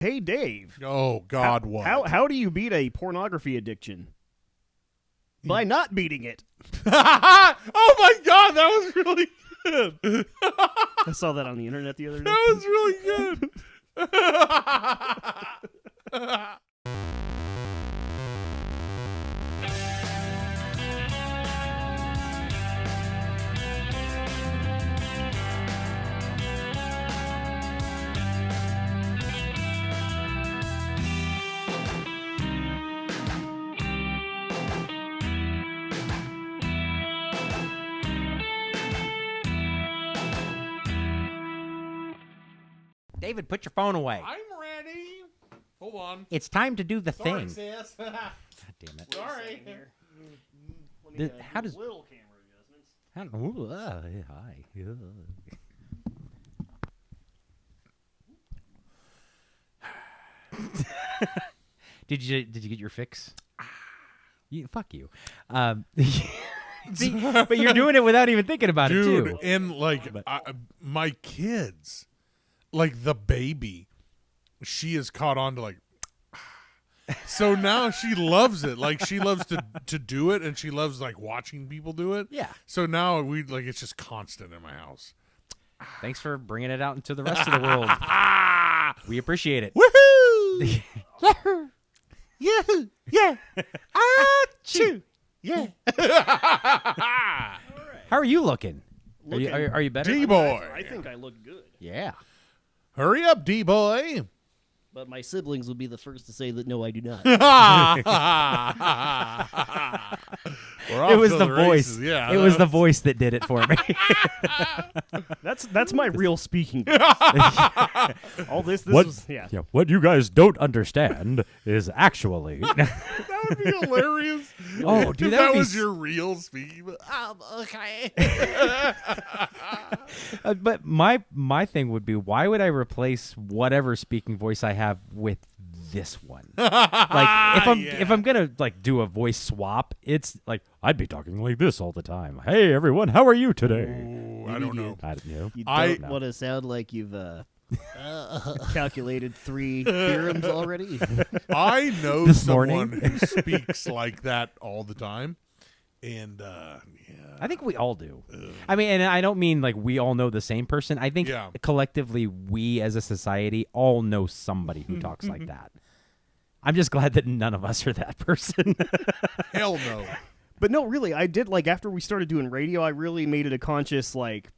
Hey, Dave. Oh, God, what? How do you beat a pornography addiction? By not beating it. Oh, my God, that was really good. I saw that on the internet the other day. That was really good. David, put your phone away. I'm ready. Hold on. It's time to do the Sorry, thing. sis. God damn it. Sorry. Let me How do does- little camera adjustments. Hi. Did you get your fix? Fuck you. See, but you're doing it without even thinking about it Dude, too. and like my kids, like the baby, she is caught on to like. So now she loves it. Like she loves to do it, and she loves like watching people do it. Yeah. So now it's just constant in my house. Thanks for bringing it out into the rest of the world. We appreciate it. Woohoo! Yahoo! Yeah! Achoo! Yeah! How are you looking? Are you better? D-boy! I think I look good. Yeah. Hurry up, D-boy! But my siblings would be the first to say that no, I do not. It was the voice. Yeah, it was the voice that did it for me. That's my real speaking. All this What? was yeah. What you guys don't understand is actually. That would be hilarious. Oh, dude, if that would be was your real speaking. Okay. But my thing would be, why would I replace whatever speaking voice I have with this one? Like if I'm gonna like do a voice swap, it's like I'd be talking like this all the time. Hey, everyone, how are you today? Ooh, I don't know. I don't know. You I- don't want to sound like you've calculated 3 theorems already. I know This someone morning. who speaks like that all the time, and I think we all do. I mean, and I don't mean like we all know the same person. I think Yeah. collectively we as a society all know somebody who talks like that. I'm just glad that none of us are that person. hell no. But no, really, I did like after we started doing radio, I really made it a conscious like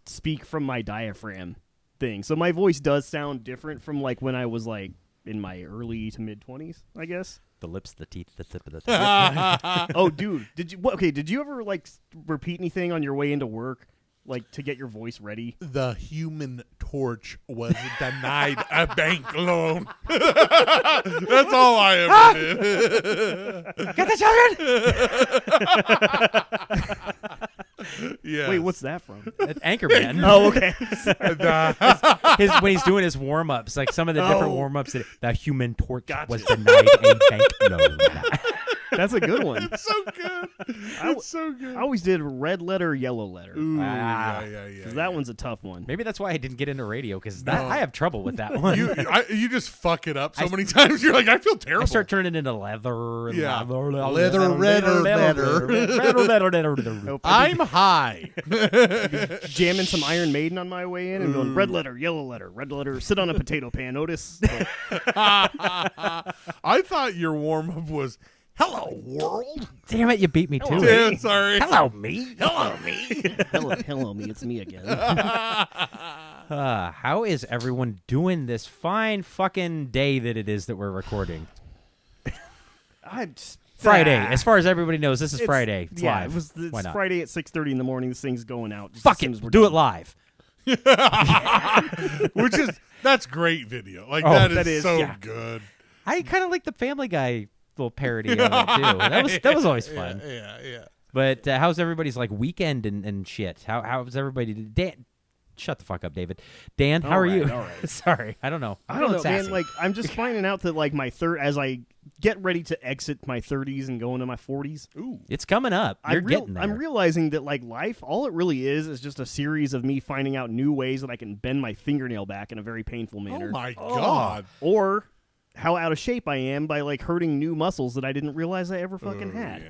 speak from my diaphragm thing. So my voice does sound different from like when I was like in my early to mid 20s, I guess. The lips, the teeth, the tip of the tongue. Oh, dude, did you ever like repeat anything on your way into work, like to get your voice ready? The Human Torch was denied a bank loan. That's all I ever did. Get the children! Yeah. Wait, what's that from? Anchorman. Oh, okay. When he's doing his warm ups, like some of the different warm ups, the Human Torch Gotcha. was denied a bank loan. That's a good one. It's so good. It's so good. I always did red letter, yellow letter. Ooh, Ah. yeah. 'Cause that one's a tough one. Maybe that's why I didn't get into radio, because I have trouble with that one. You just fuck it up so many times. You're like, I feel terrible. I start turning into leather. And Yeah. leather. Nope, I'm high. jamming some Iron Maiden on my way in and going red letter, red letter, sit on a potato pan, Otis. I thought your warm up was "Hello world." Damn it, you beat me to it. Yeah, sorry. Hello, me. Hello me. hello, me, it's me again. How is everyone doing this fine fucking day that it is that we're recording? Friday. As far as everybody knows, this is Friday. It's live. It's Why not? Friday at 6:30 in the morning. This thing's going out. Just Fuck as soon it. as we're Do done. it live. That's great video. Like Oh, that is so yeah. good. I kind of like the Family Guy little parody of it, too. That was always fun. Yeah. But how's everybody's like weekend and shit? How's everybody? Dan, shut the fuck up, David. Dan, how are you? All right. Sorry, I don't know. I don't know, Feeling man. sassy. Like, I'm just finding out that like my third, as I get ready to exit my 30s and go into my 40s. Ooh. It's coming up. You're getting there. I'm realizing that like life, all it really is just a series of me finding out new ways that I can bend my fingernail back in a very painful manner. Oh my God. Or how out of shape I am by like hurting new muscles that I didn't realize I ever fucking had. Yeah.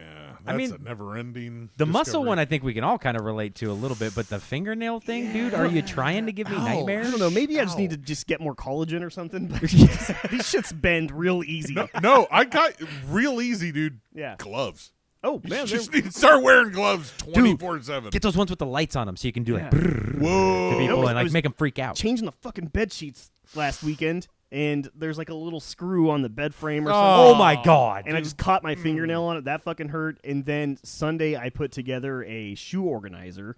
I That's mean, a never-ending The muscle discovery. one, I think we can all kind of relate to a little bit, but the fingernail thing, dude, are you trying to give me Ow. nightmares? I don't know. Maybe I just Ow. need to just get more collagen or something. But these shits bend real easy. No, I got real easy, dude. Yeah. Gloves. Oh You man, just need to start wearing gloves 24/7. Get those ones with the lights on them so you can do Yeah. like brrr Whoa. to people I and like was make them freak out. changing the fucking bed sheets last weekend, and there's like a little screw on the bed frame or Oh. something. Oh my God. And I just caught my fingernail on it. That fucking hurt. And then Sunday, I put together a shoe organizer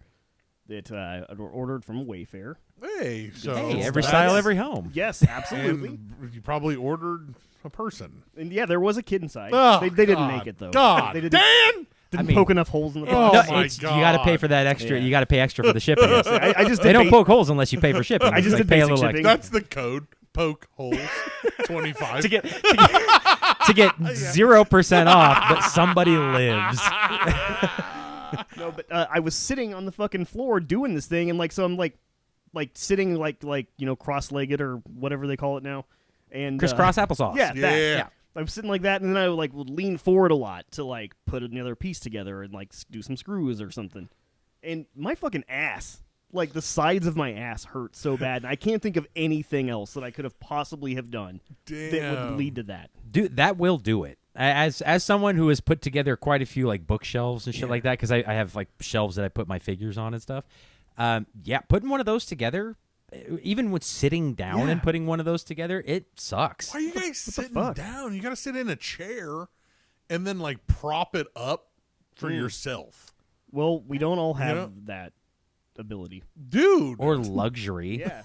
that I ordered from Wayfair. Hey, so Hey, every that's- style, every home. Yes, absolutely. And you probably ordered a person. And yeah, there was a kid inside. Oh, they didn't God. make it though. God, they didn't, Dan! didn't I mean- poke enough holes in the Oh, box. No, my you got to pay God. for that extra. Yeah. You got to pay extra for the shipping. I just They did don't ba- poke holes unless you pay for shipping. I just Like, did pay a basic little shipping. That's the code. Poke holes. 25. to get 0% off, but somebody lives. No, but I was sitting on the fucking floor doing this thing, and like so I'm like sitting like cross-legged or whatever they call it now, and Crisscross applesauce. Yeah, that. Yeah. Yeah. I was sitting like that, and then I would lean forward a lot to like put another piece together and like do some screws or something. And my fucking ass, like the sides of my ass, hurt so bad, and I can't think of anything else that I could have possibly have done that Damn. would lead to that. Dude, that will do it. As someone who has put together quite a few like bookshelves and shit like that, because I have like shelves that I put my figures on and stuff. Putting one of those together, even with sitting down and putting one of those together, it sucks. Why are you guys sitting fuck? down? You got to sit in a chair and then like prop it up for yourself. Well, we don't all have Yeah. that ability. Dude. Or luxury, Yeah.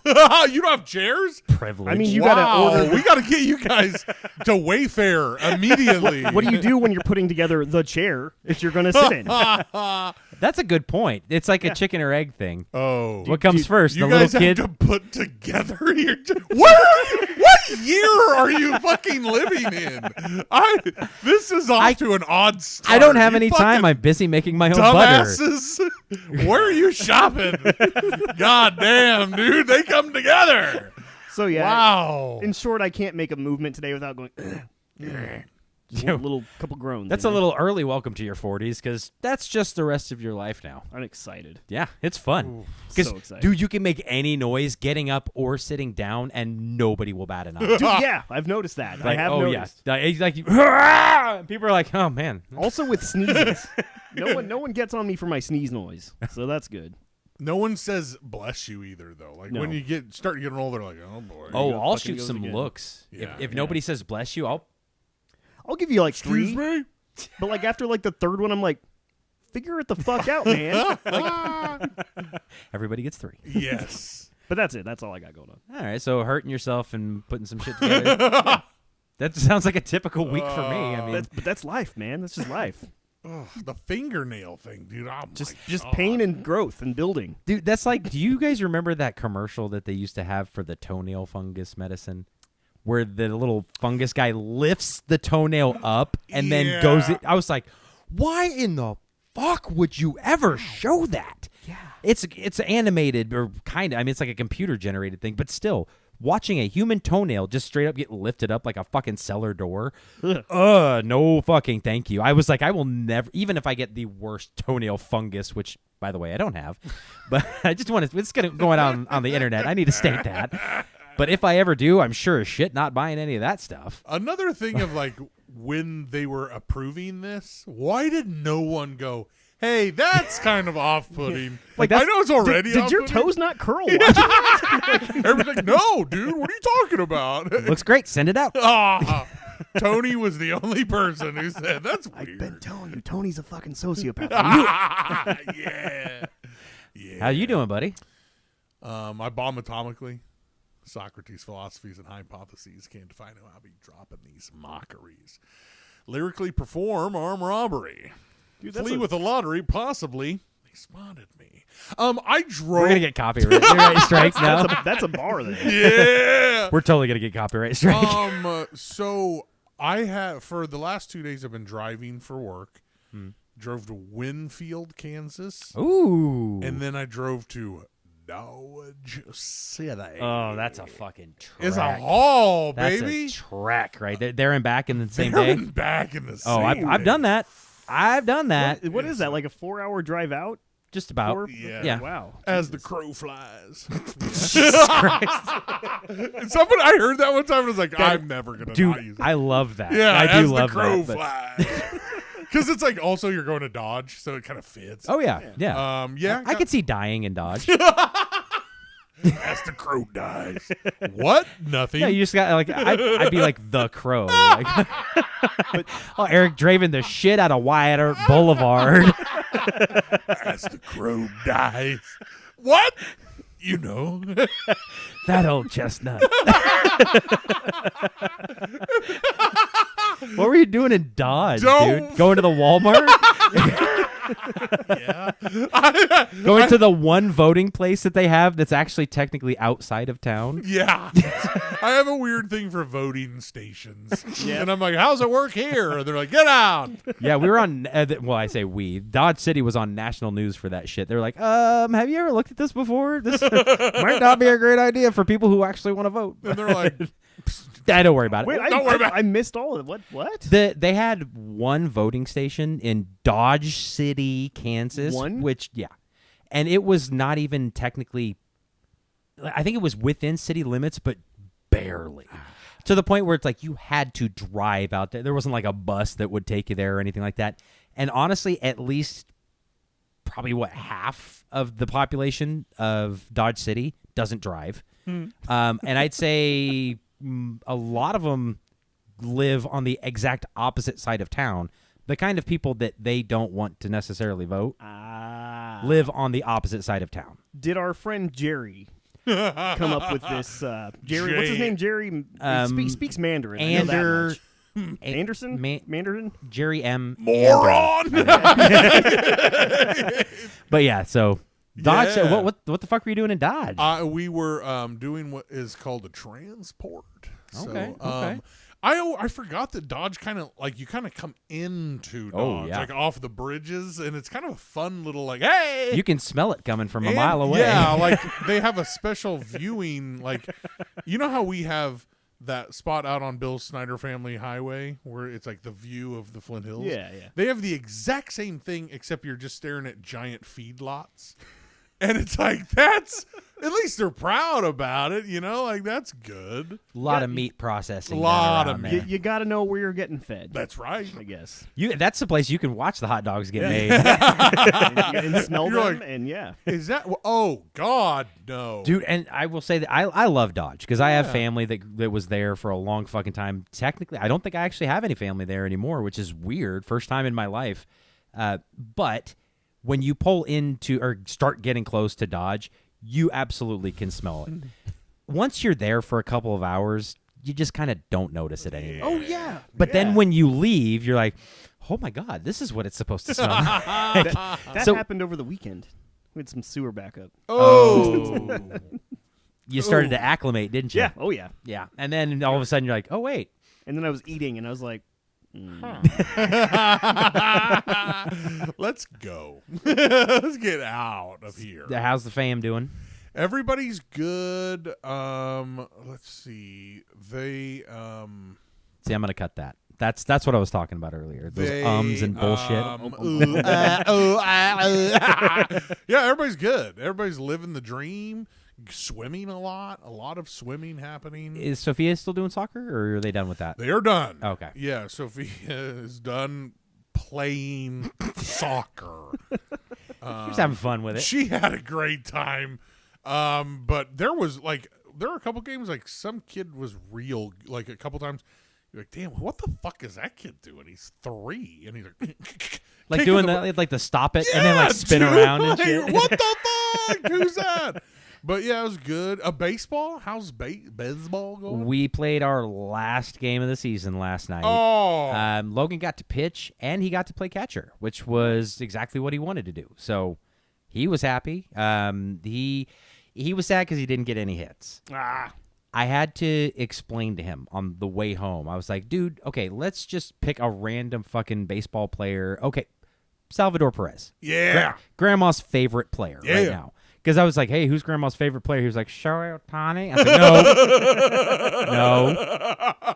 You don't have chairs? privilege. I mean, you wow. gotta order. We got to get you guys to Wayfair immediately. What do you do when you're putting together the chair that you're going to sit in? That's a good point. It's like a chicken or egg thing. Oh. What comes first, You the guys little kid? have to put together your. What year are you fucking living in? This is off to an odd start. I don't have You any time. fucking I'm busy making my own butter. dumbasses. Where are you shopping? God damn, dude, they come together. So yeah. Wow. In short, I can't make a movement today without going. Little couple groans. That's a little early welcome to your 40s because that's just the rest of your life now. I'm excited. Yeah, it's fun. Because, so excited. dude, you can make any noise getting up or sitting down, and nobody will bat an eye. Dude, yeah, I've noticed that. Like, I have oh noticed. yeah, it's like and people are like, oh man, Also with sneezes, no one gets on me for my sneeze noise, so that's good. No one says bless you either, though. Like No. when you start getting older, like, oh boy. oh, go, I'll fucking shoot goes some again. looks. Yeah, if yeah. nobody says bless you, I'll give you like Excuse 3, me. but like after like the third one, I'm like, figure it the fuck out, man. everybody gets 3. Yes. But that's it. That's all I got going on. All right, so hurting yourself and putting some shit together. That sounds like a typical week for me. I mean, But that's life, man. That's just life. Ugh, the fingernail thing, dude. Oh Just my God. pain and growth and building. dude, that's like, do you guys remember that commercial that they used to have for the toenail fungus medicine? Where the little fungus guy lifts the toenail up and then goes Yeah. I was like, why in the fuck would you ever show that? Yeah. It's animated or kind of, I mean, it's like a computer generated thing, but still, watching a human toenail just straight up get lifted up like a fucking cellar door. No fucking thank you. I was like, I will never, even if I get the worst toenail fungus, which by the way, I don't have, but I just want to, it's going on the internet. I need to state that. But if I ever do, I'm sure as shit not buying any of that stuff. Another thing of like when they were approving this, why did no one go, hey, that's kind of off-putting. Like I that's, know it's already Did your off-putting. toes not curl? watching Everybody's like, no, dude, what are you talking about? Looks great. Send it out. Ah, Tony was the only person who said, that's I've weird. been telling you, Tony's a fucking sociopath. Yeah. Yeah. How you doing, buddy? I bomb atomically. Socrates' philosophies and hypotheses can't define how I'll be dropping these mockeries. Lyrically perform armed robbery. Dude, Flee with a lottery, possibly. They spotted me. I drove. We're gonna get copyright strikes now. that's a bar then. Yeah. We're totally gonna get copyright strike. So I have for the last 2 days I've been driving for work. Drove to Winfield, Kansas. Ooh. And then I drove to Dodge City. Oh, that's a fucking trek. It's a haul, That's baby. a trek, right? There and back in the same There day. and back in the same Oh, I've day. done that. I've done that. What is that? Like a 4-hour drive out? Just about. Yeah. Wow. As the crow flies. Jesus Christ. Someone I heard that one time and was like, I'm never gonna not use Dude, it. I love that. Yeah, I as do love the crow that. flies. Because it's like also you're going to Dodge, so it kind of fits. Oh, yeah. Yeah. I could see dying in Dodge. As the crow dies. What? Nothing. Yeah, you just got like I'd be like the Crow. Like, Eric Draven the shit out of Wyatt Boulevard. As the crow dies. What? You know. That old chestnut. What were you doing in Dodge, dude? Going to the Walmart? Yeah. Going to the one voting place that they have that's actually technically outside of town? Yeah. I have a weird thing for voting stations. And I'm like, how's it work here? And they're like, get out. Yeah, we were on, well, I say we. Dodge City was on national news for that shit. They were like, have you ever looked at this before? This might not be a great idea for people who actually want to vote. And they're like, Don't worry about it. Wait, Don't worry about it. I missed all of it. What? They had one voting station in Dodge City, Kansas. One? Which, yeah. And it was not even technically, I think it was within city limits, but barely. To the point where it's like you had to drive out there. There wasn't like a bus that would take you there or anything like that. And honestly, at least probably half of the population of Dodge City doesn't drive. And I'd say a lot of them live on the exact opposite side of town. The kind of people that they don't want to necessarily vote live on the opposite side of town. Did our friend Jerry come up with this? Jerry, what's his name? Jerry speaks Mandarin. I know that much. Anderson? Mandarin? Jerry M. moron. But yeah, so Dodge. Yeah. What the fuck were you doing in Dodge? We were doing what is called a transport. Okay, So, okay. I forgot that Dodge kind of like you kind of come into Dodge, Oh, yeah. like off the bridges, and it's kind of a fun little like, hey, You can smell it coming from a And, mile away. Yeah, like they have a special viewing, like you know how we have that spot out on Bill Snyder Family Highway where it's like the view of the Flint Hills. Yeah. They have the exact same thing, except you're just staring at giant feedlots. And it's like, that's, at least they're proud about it, you know? Like, that's good. A lot of meat processing. Lot done of around meat. there. You got to know where you're getting fed. That's right. I guess. That's the place you can watch the hot dogs get made. and smell You're them, like- and yeah. Is that, oh, God, no. Dude, and I will say that I love Dodge because I have family that was there for a long fucking time. Technically, I don't think I actually have any family there anymore, which is weird. First time in my life. But when you pull into or start getting close to Dodge, you absolutely can smell it. Once you're there for a couple of hours, you just kind of don't notice it anymore. Oh, yeah. But then when you leave, you're like, oh my God, this is what it's supposed to smell like. That So- happened over the weekend. We had some sewer backup. Oh. You started to acclimate, didn't you? Yeah. Oh, yeah. Yeah. And then all of a sudden you're like, oh, wait. And then I was eating, and I was like, Let's go. Let's get out of here. How's the fam doing? Everybody's good. Let's see. They See, I'm going to cut that. That's what I was talking about earlier. Those they, ums and bullshit. Yeah, everybody's good. Everybody's living the dream. Swimming a lot of swimming happening. Is Sophia still doing soccer, or are they done with that? They are done. Okay. Yeah, Sophia is done playing soccer. She's having fun with it. She had a great time. But there were a couple games like some kid was real like a couple times. You're like, damn, what the fuck is that kid doing? He's 3 and he's like Like doing the stop it and then like spin around and like, shit. What the fuck? Who's that? But yeah, it was good. Baseball? How's baseball going? We played our last game of the season last night. Oh, Logan got to pitch and he got to play catcher, which was exactly what he wanted to do. So he was happy. He was sad because he didn't get any hits. I had to explain to him on the way home. I was like, dude, okay, let's just pick a random fucking baseball player. Okay, Salvador Perez. Yeah. Grandma's favorite player right now. Because I was like, hey, who's Grandma's favorite player? He was like, Shohei Ohtani. I was like, no.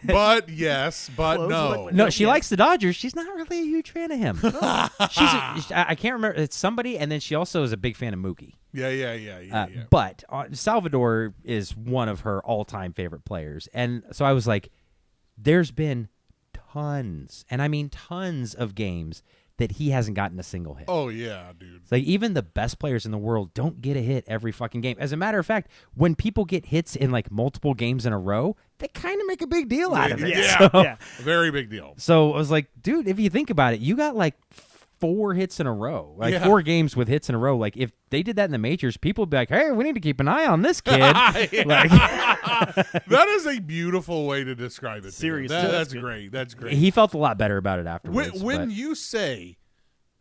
But yes, but Close, no. but No, she likes the Dodgers. She's not really a huge fan of him. I can't remember. It's somebody, and then she also is a big fan of Mookie. Yeah. But Salvador is one of her all-time favorite players. And so I was like, there's been tons, and I mean tons of games that he hasn't gotten a single hit. Oh, yeah, dude. It's like even the best players in the world don't get a hit every fucking game. As a matter of fact, when people get hits in like multiple games in a row, they kind of make a big deal out of it. Yeah, So, Yeah. very big deal. so I was like, dude, if you think about it, you got like 4 hits in a row, like Yeah. 4 games with hits in a row. Like if they did that in the majors, people would be like, hey, we need to keep an eye on this kid. Like That is a beautiful way to describe it. dude. Seriously. That's That's good. great. That's great. he felt a lot better about it afterwards. When but- you say,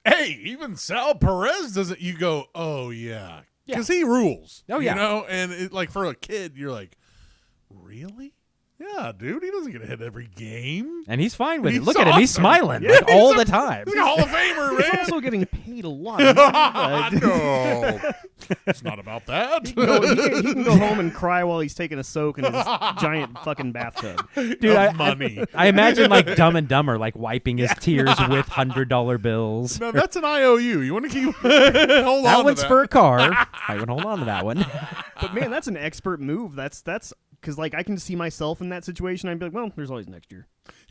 hey, even Sal Perez doesn't, you go, oh, yeah. Because he rules. Oh, yeah. You know, and it, like for a kid, you're like, really? Yeah, dude, he doesn't get a hit every game. and he's fine with it. He's Look at him. He's awesome. smiling Yeah, like, he's all a- the time. He's a Hall of Famer, He's man. also getting paid a lot of money. No, it's not about that. He can go home and cry while he's taking a soak in his giant fucking bathtub. Dude, Of money. I imagine like Dumb and Dumber, like wiping his tears with $100 bills. No, that's an IOU. You want to keep hold That on one's to that. for a car. I would hold on to that one. But man, that's an expert move. That's because like I can see myself in that situation. I'd be like, well, there's always next year.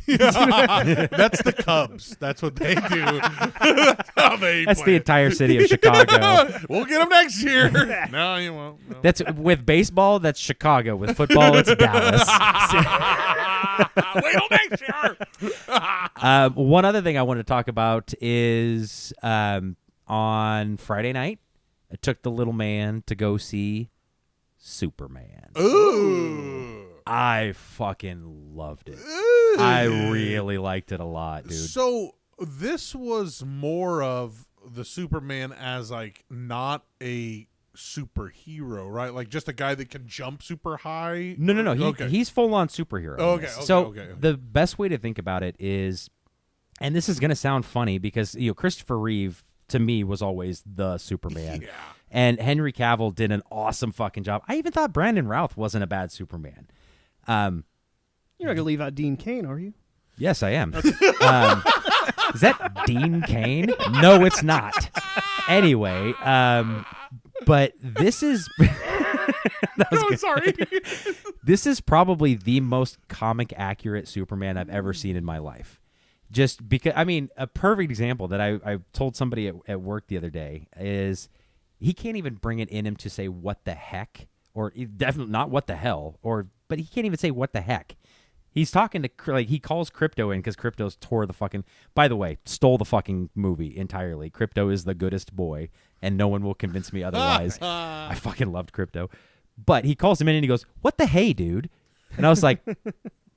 That's the Cubs. That's what they do. That's how they That's play the it. entire city of Chicago. We'll get them next year. No, you won't. No. That's with baseball. That's Chicago. With football, it's Dallas. Wait till next year. One other thing I want to talk about is on Friday night, I took the little man to go see Superman. Ooh. I fucking loved it. Ooh. I really liked it a lot, dude. So this was more of the Superman as like not a superhero, right? Like just a guy that can jump super high. No. Okay. He's full on superhero. in Okay, this. okay, so okay. the best way to think about it is, and this is going to sound funny because Christopher Reeve to me was always the Superman. Yeah. And Henry Cavill did an awesome fucking job. I even thought Brandon Routh wasn't a bad Superman. You're not gonna leave out Dean Cain, are you? Yes, I am. Is that Dean Cain? No, it's not. Anyway, but this is No, sorry. this is probably the most comic accurate Superman I've ever seen in my life. Just because, I mean, a perfect example that I told somebody at work the other day is he can't even bring it in him to say what the heck, or definitely not what the hell, but he can't even say what the heck. He's talking to, like, he calls Crypto in because Crypto's tore the fucking, by the way, stole the fucking movie entirely. Crypto is the goodest boy, and no one will convince me otherwise. I fucking loved Crypto. But he calls him in and he goes, what the hey, dude? And I was like,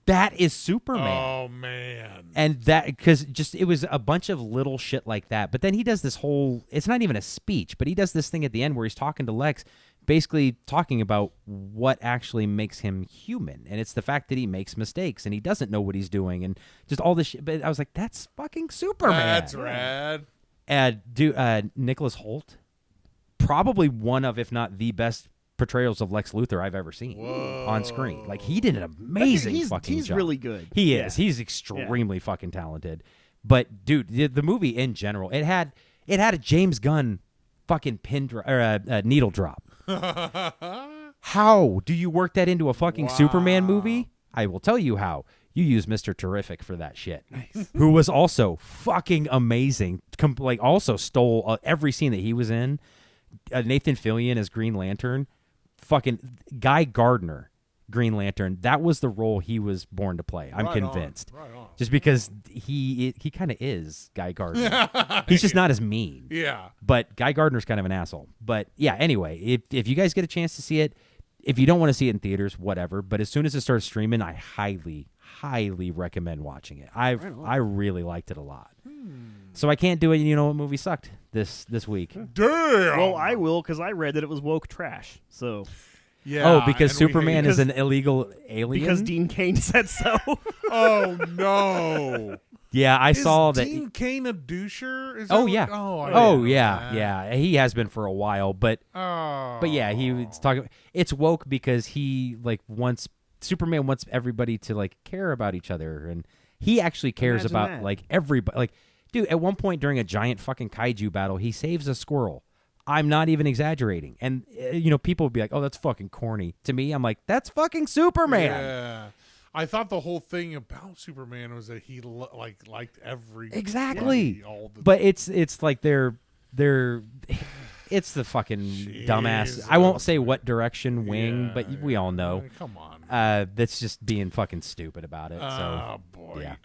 that is Superman. Oh man. And that, because just it was a bunch of little shit like that. But then he does this whole, it's not even a speech, but he does this thing at the end where he's talking to Lex, basically talking about what actually makes him human. And it's the fact that he makes mistakes and he doesn't know what he's doing and just all this shit. But I was like, that's fucking Superman. That's rad. Nicholas Hoult, probably one of, if not the best portrayals of Lex Luthor I've ever seen on screen. Like, he did an amazing he's fucking job. really good. He is. He's extremely fucking talented. But dude, the movie in general, it had a James Gunn fucking needle drop. How do you work that into a fucking Superman movie? I will tell you how. You use Mr. Terrific for that shit, who was also fucking amazing. Like, also stole every scene that he was in. Nathan Fillion as Green Lantern. Fucking Guy Gardner, Green Lantern. That was the role he was born to play. I'm convinced. Right on. Just because he kind of is Guy Gardner. He's just not as mean. Yeah. But Guy Gardner's kind of an asshole. But yeah, anyway, if you guys get a chance to see it, if you don't want to see it in theaters, whatever. But as soon as it starts streaming, I highly recommend watching it. I really liked it a lot. So I can't do it. You know what movie sucked this week? Damn. Well, I will because I read that it was woke trash. So Yeah. Oh, because and we Superman hate is an illegal alien? because Dean Cain said so. Oh no! Yeah, I saw Is that. Dean Cain a doucher? Is that Oh what- yeah. Oh, I oh didn't know yeah. that. Yeah. He has been for a while, but Oh. yeah, he was talking. It's woke because he wants Superman wants everybody to care about each other, and he actually cares Imagine about that. everybody. Dude, at one point during a giant fucking kaiju battle, he saves a squirrel. I'm not even exaggerating. And people would be like, "Oh, that's fucking corny." To me, I'm like, "That's fucking Superman." Yeah. I thought the whole thing about Superman was that he liked every Exactly. all the But it's like they're it's the fucking dumbass. I won't say what direction wing, but we all know. Come on. That's just being fucking stupid about it. So Oh boy. yeah.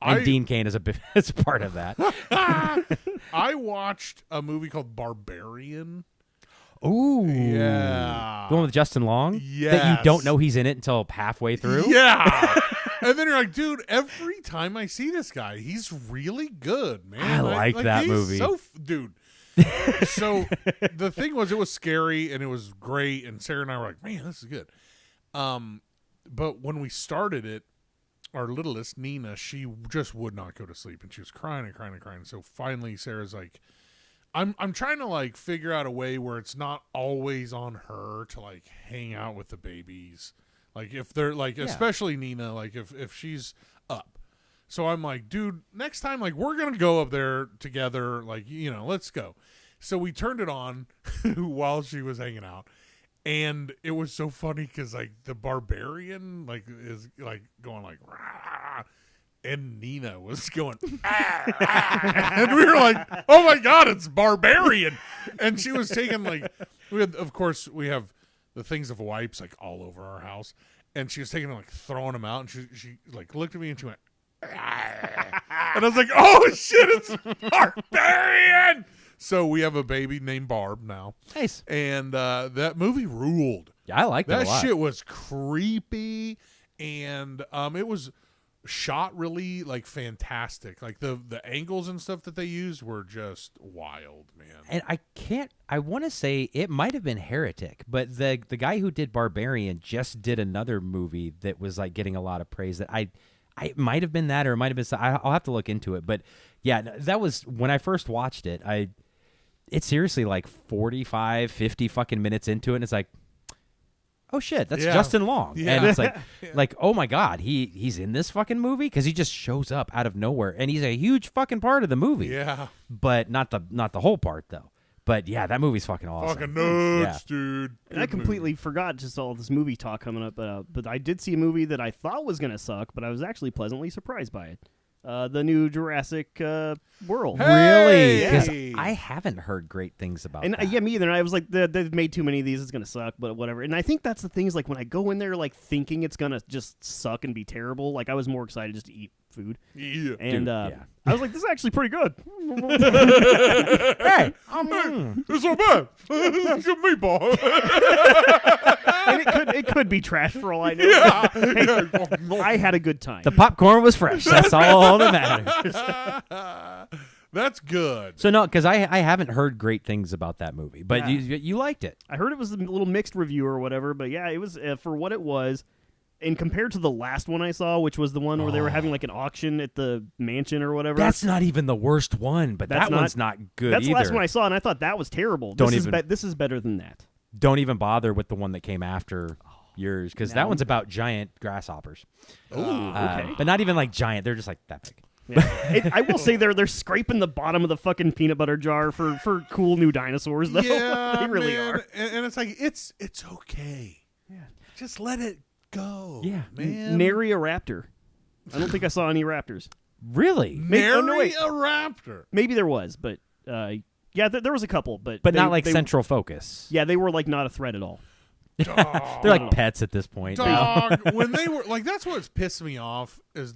I and Dean Cain is is a part of that. I watched a movie called Barbarian. Ooh. Yeah. The one with Justin Long? That Yes. you don't know he's in it until halfway through? Yeah. And then you're like, dude, every time I see this guy, he's really good, man. I like that he's movie. Dude. So the thing was, it was scary and it was great. And Sarah and I were like, man, this is good. But when we started it, our littlest, Nina, she just would not go to sleep. And she was crying and crying and crying. So finally, Sarah's like, I'm trying to figure out a way where it's not always on her to hang out with the babies. If they're especially Nina, if she's up. So I'm like, dude, next time we're going to go up there together, let's go. So we turned it on while she was hanging out. And it was so funny cuz the barbarian is going rah, and Nina was going, and we were like, "Oh my god, it's Barbarian!" And she was taking we have the things of wipes all over our house, and she was taking them throwing them out, and she looked at me and she went, and I was like, "Oh shit, it's Barbarian!" So we have a baby named Barb now, Nice. and that movie ruled. Yeah, I like that a That lot. shit was creepy, and it was shot really fantastic. The angles and stuff that they used were just wild, man. And I want to say it might have been Heretic, but the guy who did Barbarian just did another movie that was getting a lot of praise that I it might have been that, or it might have been, I'll have to look into it. But yeah, that was when I first watched it. It's seriously 45, 50 fucking minutes into it, and it's like, oh shit, that's Yeah. Justin Long. Yeah. And it's oh my god, he's in this fucking movie, because he just shows up out of nowhere, and he's a huge fucking part of the movie. Yeah. But not the whole part though. But yeah, that movie's fucking awesome. Fucking nuts, dude. And I completely forgot just all this movie talk coming up, but I did see a movie that I thought was going to suck, but I was actually pleasantly surprised by it. The new Jurassic World. Really? Hey! Because Yeah. I haven't heard great things about And that. yeah, me either. And I was like, they've made too many of these. It's gonna suck, but whatever. And I think that's the thing is when I go in there thinking it's gonna just suck and be terrible. I was more excited just to eat food. Yeah. And yeah. I was like, this is actually pretty good. Hey, It's so bad. It's a meatball. And it could be trash for all I know. Yeah. Hey, I had a good time. the popcorn was fresh. That's all that matters. That's good. So no, because I haven't heard great things about that movie, but Yeah. you liked it. I heard it was a little mixed review or whatever, but yeah, it was for what it was. And compared to the last one I saw, which was the one where they were having an auction at the mansion or whatever. That's not even the worst one, but That's that one's not good That's either. the last one I saw, and I thought that was terrible. Don't this even- is this is better than that. Don't even bother with the one that came after yours, because now that I'm- one's about giant grasshoppers. Ooh, okay. But not even giant. They're just that big. Yeah. I will say they're scraping the bottom of the fucking peanut butter jar for cool new dinosaurs, though. Yeah, they really man. are. And it's it's okay. Yeah. Just let it go. Yeah. man. Nary a raptor. I don't think I saw any raptors. Really? Nary no, wait. a raptor. Maybe there was, but yeah, there was a couple, but But they- not they- Central Focus. Yeah, they were not a threat at all. Dog. They're like pets at this point. Dog. When they were that's what's pissed me off is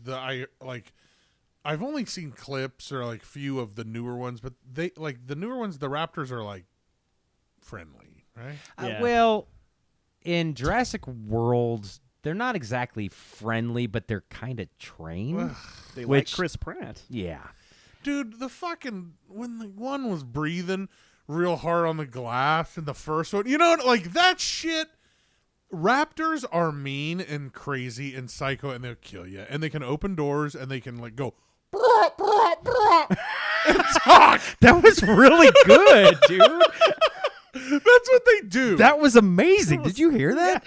I've only seen clips or few of the newer ones, but they the newer ones, the raptors are friendly, right? Yeah. Well, in Jurassic World, they're not exactly friendly, but they're kind of trained. They Which- like Chris Pratt. Yeah. Dude, the fucking when the one was breathing real hard on the glass in the first one, that shit raptors are mean and crazy and psycho, and they'll kill you. And they can open doors, and they can like go and talk. That was really good, dude. That's what they do. That was amazing. Did you hear that?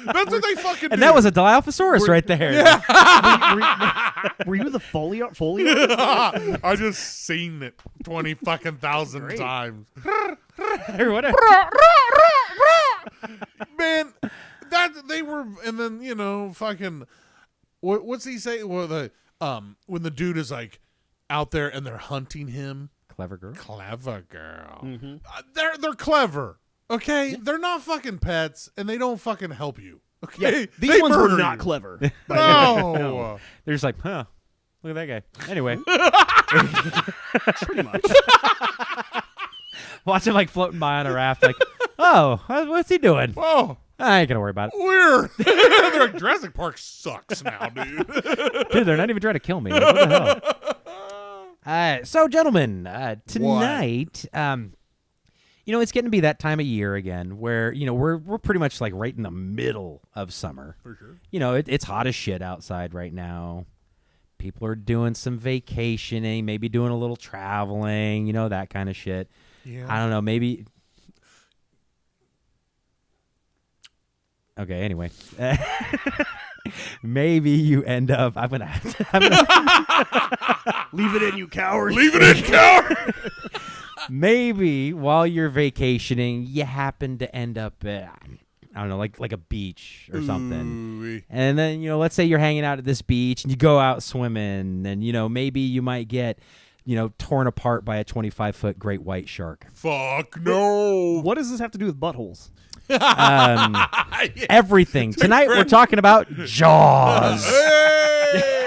That's what they fucking do. And that was a Dilophosaurus right there. Yeah. Were you the folio? I just seen it 20 fucking thousand times. Or whatever. Man, that they were, and then fucking, what's he say? Well, when the dude is like out there and they're hunting him. Clever girl. Mm-hmm. They're clever. Okay, they're not fucking pets, and they don't fucking help you. Okay, Yeah, these They ones were murder not you. clever. No. They're just like, huh, look at that guy. Anyway. Pretty much. Watch him like floating by on a raft like, oh, what's he doing? Whoa, I ain't going to worry about it. weird. They're like, Jurassic Park sucks now, dude. Dude, they're not even trying to kill me. Like, what the hell? So, gentlemen, tonight, it's getting to be that time of year again where, we're pretty much like right in the middle of summer. For sure. It's hot as shit outside right now. People are doing some vacationing, maybe doing a little traveling, that kind of shit. Yeah. I don't know, maybe. Okay, anyway. Maybe you end up. I'm gonna Leave it in, you coward. Leave it in, coward. maybe while you're vacationing, you happen to end up at, I don't know, like a beach or something. Ooh-wee. And then, let's say you're hanging out at this beach and you go out swimming and, maybe you might get, torn apart by a 25-foot great white shark. Fuck no. What does this have to do with buttholes? Everything. Tonight we're talking about Jaws. Hey!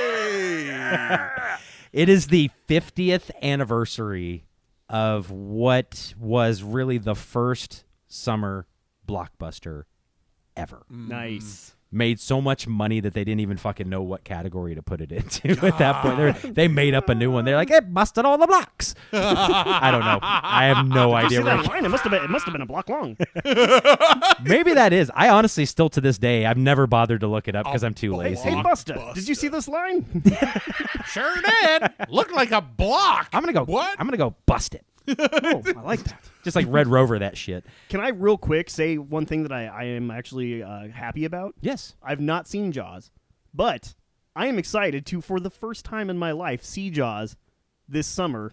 It is the 50th anniversary of what was really the first summer blockbuster ever. Nice. Made so much money that they didn't even fucking know what category to put it into at that point. They made up a new one. They're like, it busted all the blocks. I don't know. I have no Did you idea. see Where that line? It must have been a block long. Maybe that is. I honestly, still to this day, I've never bothered to look it up because I'm too lazy. Hey, Busta, did you see this line? Sure did. Looked like a block. I'm gonna go. What? I'm gonna go bust it. Oh, I like that. Just like Red Rover that shit. Can I real quick say one thing that I am actually happy about? Yes. I've not seen Jaws, but I am excited to, for the first time in my life, see Jaws this summer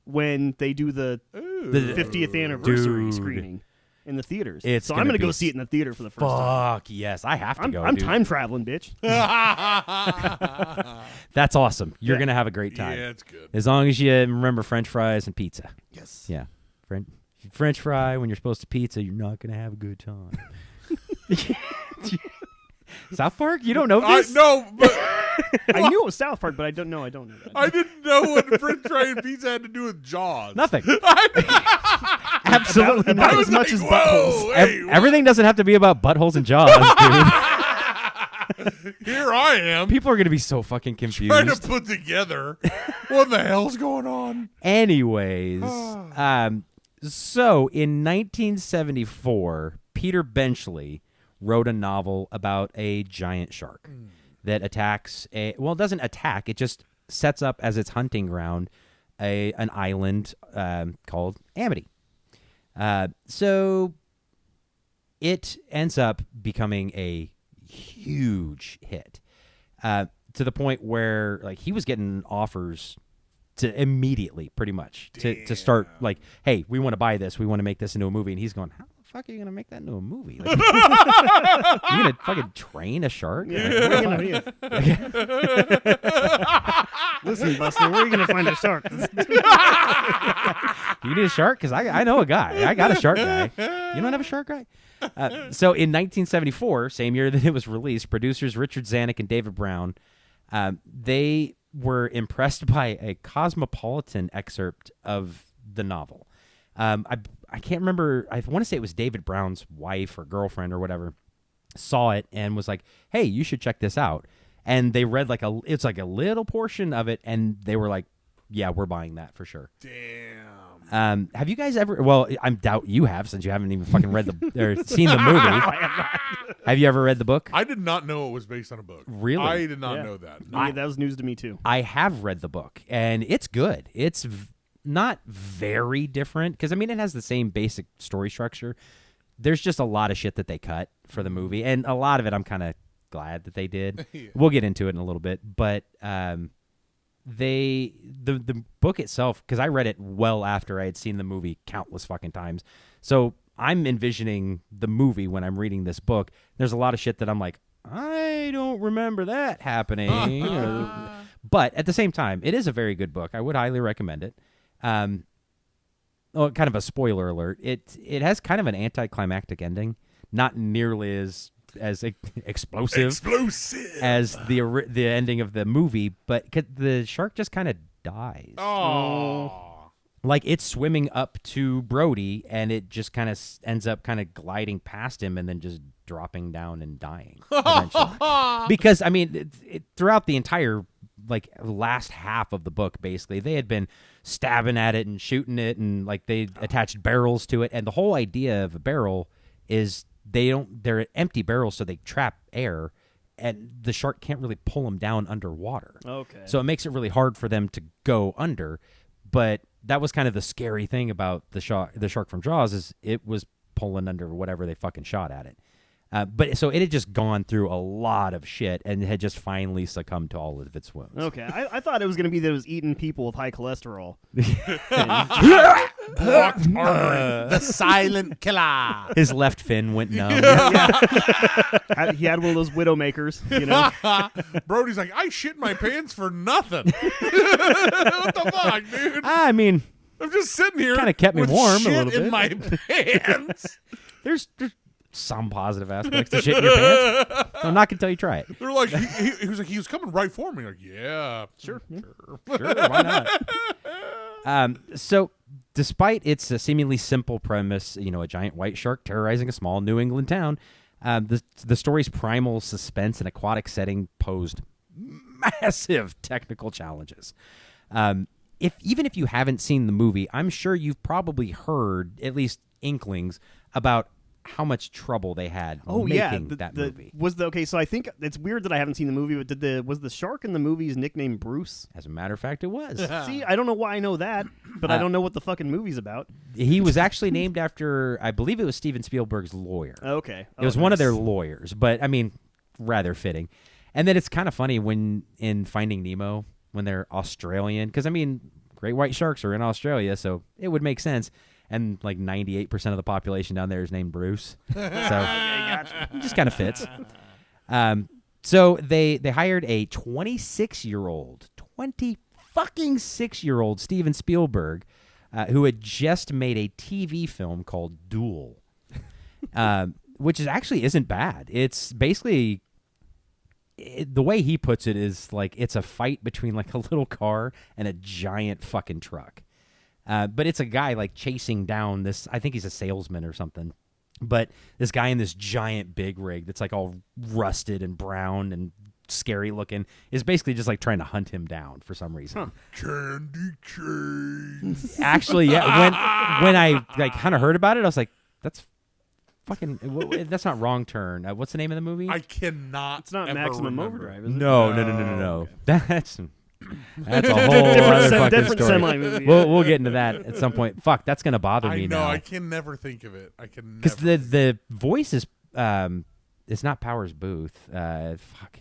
when they do the 50th anniversary Dude. screening in the theaters. It's so gonna I'm going to be go see it in the theater for the first time. Fuck yes, I have to go. I'm dude. time traveling, bitch. That's awesome. You're Yeah. gonna have a great time. Yeah, it's good. As long as you remember French fries and pizza. Yes. Yeah. French fry when you're supposed to pizza, you're not gonna have a good time. South Park? You don't know this? No, but I knew it was South Park, but I don't know that. I didn't know what French fry and pizza had to do with Jaws. Nothing. Absolutely About not. as much as Whoa, buttholes. hey, Everything doesn't have to be about buttholes and jaws, dude. here I am People are gonna be so fucking confused. trying to put together what the hell's going on. Anyways, so in 1974, Peter Benchley wrote a novel about a giant shark that attacks it doesn't attack, it just sets up as its hunting ground an island called Amity. So it ends up becoming a huge hit to the point where like he was getting offers to immedely pretty much to start like, hey, we want to buy this, we want to make this into a movie, and he's going, how the fuck are you gonna make that into a movie? Like, you gonna fucking train a shark? Listen, Buster, where are you going to find a shark? You need a shark? Because I know a guy. I got a shark guy. You don't have a shark guy? So in 1974, same year that it was released, producers Richard Zanuck and David Brown, they were impressed by a Cosmopolitan excerpt of the novel. I can't remember. I want to say it was David Brown's wife or girlfriend or whatever saw it and was like, hey, you should check this out. And they read it's like a little portion of it, and they were like, yeah, we're buying that for sure. Damn. Have you guys ever? Well, I doubt you have, since you haven't even fucking read or seen the movie. Have you ever read the book? I did not know it was based on a book. Really? I did not know that. That was news to me too. I have read the book, and it's good. It's not very different because I mean it has the same basic story structure. There's just a lot of shit that they cut for the movie, and a lot of it I'm kind of glad that they did. Yeah. We'll get into it in a little bit, but the book itself, because I read it well after I had seen the movie countless fucking times, so I'm envisioning the movie when I'm reading this book. There's a lot of shit that I'm like, I don't remember that happening. But at the same time, it is a very good book. I would highly recommend it. Kind of a spoiler alert. It has kind of an anticlimactic ending, not nearly as explosive as the ending of the movie, but the shark just kind of dies. Oh. Like it's swimming up to Brody, and it just kind of ends up kind of gliding past him, and then just dropping down and dying eventually. Because I mean, throughout the entire like last half of the book, basically they had been stabbing at it and shooting it, and like they attached barrels to it, and the whole idea of a barrel is they're empty barrels, so they trap air, and the shark can't really pull them down underwater. Okay. So it makes it really hard for them to go under. But that was kind of the scary thing about the shark from Jaws, is it was pulling under whatever they fucking shot at it. But so it had just gone through a lot of shit and had just finally succumbed to all of its wounds. Okay, I thought it was going to be that it was eating people with high cholesterol. Blocked artery. The silent killer. His left fin went numb. He had one of those widowmakers, you know. Brody's like, I shit my pants for nothing. What the fuck, dude? I mean, I'm just sitting here. Kinda kept me with warm a shit little bit. in my pants. there's some positive aspects to shit in your pants. I'm not gonna tell you try it. They're like, he was like, he was coming right for me. Like, yeah, Sure. Sure, why not? So, despite its seemingly simple premise, a giant white shark terrorizing a small New England town, the story's primal suspense and aquatic setting posed massive technical challenges. Even if you haven't seen the movie, I'm sure you've probably heard at least inklings about how much trouble they had making that movie. So I think it's weird that I haven't seen the movie, but was the shark in the movie's nickname Bruce? As a matter of fact, it was. See, I don't know why I know that, but I don't know what the fucking movie's about. He was actually named after, I believe it was Steven Spielberg's lawyer. Okay. It was one of their lawyers, but I mean, rather fitting. And then it's kind of funny when in Finding Nemo, when they're Australian, because I mean, great white sharks are in Australia, so it would make sense. And like 98% of the population down there is named Bruce, so it just kind of fits. So they hired a 26-year-old Steven Spielberg, who had just made a TV film called Duel, which isn't bad. It's basically the way he puts it is like it's a fight between like a little car and a giant fucking truck. But it's a guy like chasing down this, I think he's a salesman or something. But this guy in this giant big rig that's like all rusted and brown and scary looking is basically just like trying to hunt him down for some reason. Candy cane. Actually, yeah. When I like kind of heard about it, I was like, that's fucking, that's not Wrong Turn. What's the name of the movie? I cannot. It's not ever Maximum remember. Overdrive, is it? No. Okay. That's a whole other fucking different story. semi-movie. We'll get into that at some point. Fuck, that's gonna bother I me know. now. I can never think of it. I can Because never. the voice is it's not Powers Booth. Fuck.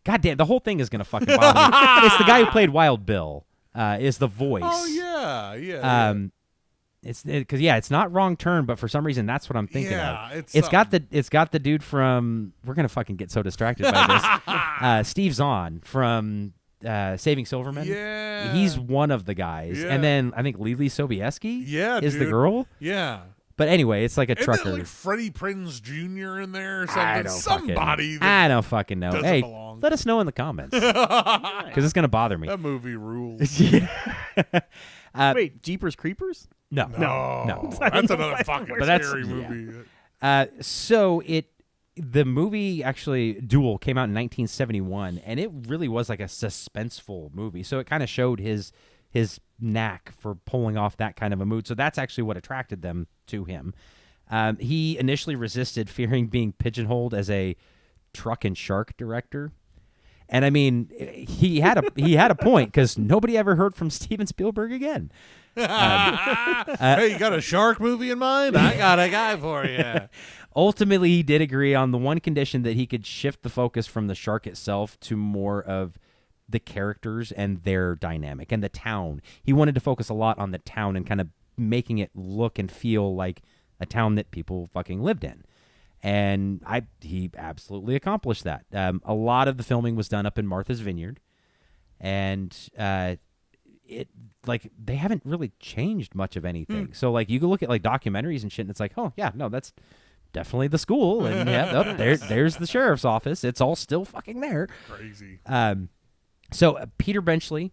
God damn, the whole thing is gonna fucking bother me. It's the guy who played Wild Bill. Is the voice? Oh yeah. It's because it's not Wrong Turn, but for some reason that's what I'm thinking Yeah, of. it's It's got the dude from. We're gonna fucking get so distracted by this. Steve Zahn from Saving Silverman. Yeah. He's one of the guys, Yeah. and then I think Lily Sobieski. Yeah, is the dude. girl. Yeah. But ananyway, it's like a Isn't trucker. like Freddie Prinze Jr. in there or something? I don't Somebody fucking, that I don't fucking know. doesn't Hey, belong. let us know in the comments because it's gonna bother me. That movie rules. Wait, Jeepers Creepers? No. No. I don't That's know another why- fucking But that's- scary yeah. movie. So the movie actually Duel came out in 1971, and it really was like a suspenseful movie. So it kind of showed his knack for pulling off that kind of a mood. So that's actually what attracted them to him. He initially resisted, fearing being pigeonholed as a truck and shark director. And I mean, he had a point, because nobody ever heard from Steven Spielberg again. Hey, you got a shark movie in mind? I got a guy for you. Ultimately, he did agree on the one condition that he could shift the focus from the shark itself to more of the characters and their dynamic and the town. He wanted to focus a lot on the town and kind of making it look and feel like a town that people fucking lived in. And he absolutely accomplished that. A lot of the filming was done up in Martha's Vineyard, and they haven't really changed much of anything. So like you can look at like documentaries and shit, and it's like, oh yeah, no, that's definitely the school, and yeah, there's the sheriff's office. It's all still fucking there. Crazy. So Peter Benchley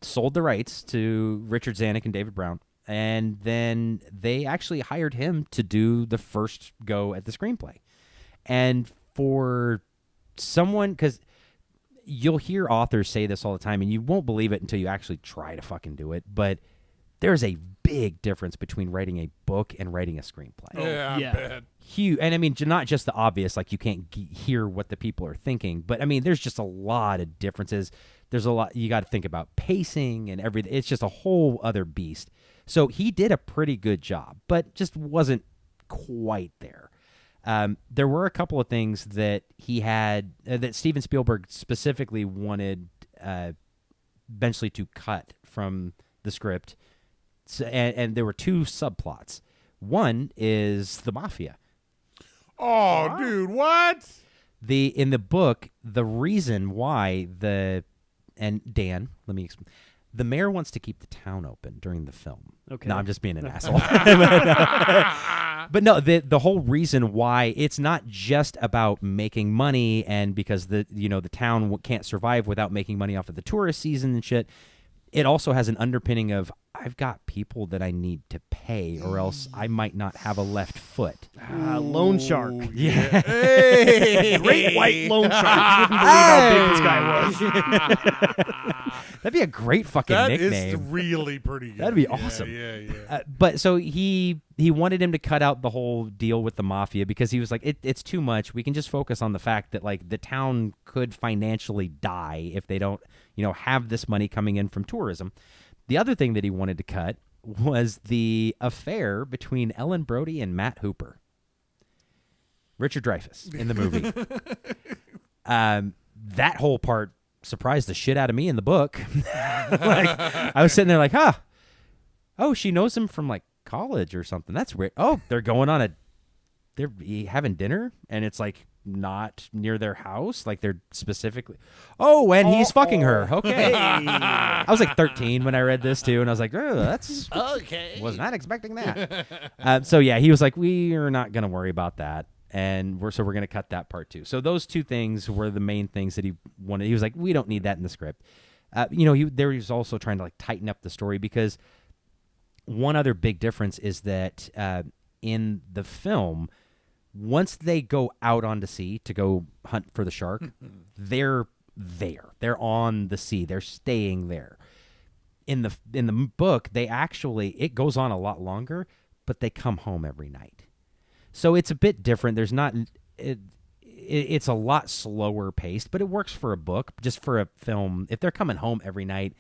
sold the rights to Richard Zanuck and David Brown, and then they actually hired him to do the first go at the screenplay. And for someone, because you'll hear authors say this all the time, and you won't believe it until you actually try to fucking do it, but there's a big difference between writing a book and writing a screenplay. Yeah, yeah. I bet. Huge. And I mean, not just the obvious, like you can't hear what the people are thinking, but I mean, there's just a lot of differences. There's a lot, you got to think about pacing and everything. It's just a whole other beast. So he did a pretty good job, but just wasn't quite there. There were a couple of things that he had, that Steven Spielberg specifically wanted Benchley to cut from the script. So, and there were two subplots. One is the mafia. Oh, dude, what? In the book, the reason why and Dan, let me explain. The mayor wants to keep the town open during the film. Okay. No, I'm just being an asshole. But no, the whole reason why, it's not just about making money, and because the town can't survive without making money off of the tourist season and shit. It also has an underpinning of, I've got people that I need to pay, or else I might not have a left foot. Loan shark. Yeah. Hey. Great white loan shark. You wouldn't believe how big this guy was. That'd be a great fucking That nickname. is really pretty good. That'd be Yeah, awesome. Yeah. But so he wanted him to cut out the whole deal with the mafia, because he was like, it's too much. We can just focus on the fact that like the town could financially die if they don't, have this money coming in from tourism. The other thing that he wanted to cut was the affair between Ellen Brody and Matt Hooper. Richard Dreyfuss in the movie. That whole part surprised the shit out of me in the book. Like, I was sitting there like, oh, she knows him from like college or something. That's weird. Oh, they're having dinner, and it's like not near their house. Like they're specifically, and he's fucking her. Okay. I was like 13 when I read this too, and I was like, oh, that's Okay. was not expecting that. So yeah, he was like, we are not going to worry about that. And we're going to cut that part too. So those two things were the main things that he wanted. He was like, we don't need that in the script. He was also trying to like tighten up the story, because one other big difference is that in the film, once they go out onto sea to go hunt for the shark, they're there. They're on the sea. They're staying there. In the book, it goes on a lot longer, but they come home every night. So it's a bit different. There's not it's a lot slower paced, but it works for a book. Just for a film, if they're coming home every night,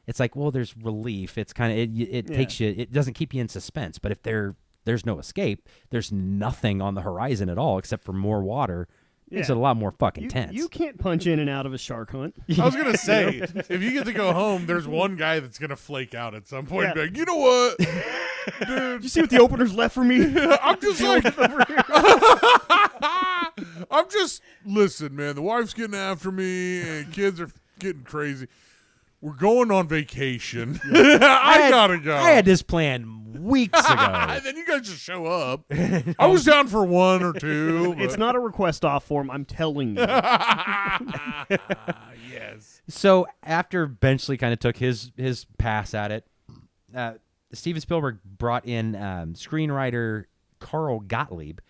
it's like, well, there's relief. It's kind of it takes you. It doesn't keep you in suspense. But if there's no escape, there's nothing on the horizon at all except for more water. Makes it a lot more fucking tense. You can't punch in and out of a shark hunt. I was gonna say, if you get to go home, there's one guy that's gonna flake out at some point and be like, you know what, dude? Did you see what the openers left for me? I'm just like, listen, man, the wife's getting after me and kids are getting crazy. We're going on vacation. I gotta go. I had this plan weeks ago. And then you guys just show up. I was down for one or two. It's not a request off form, I'm telling you. Yes. So after Benchley kind of took his pass at it, Steven Spielberg brought in screenwriter Carl Gottlieb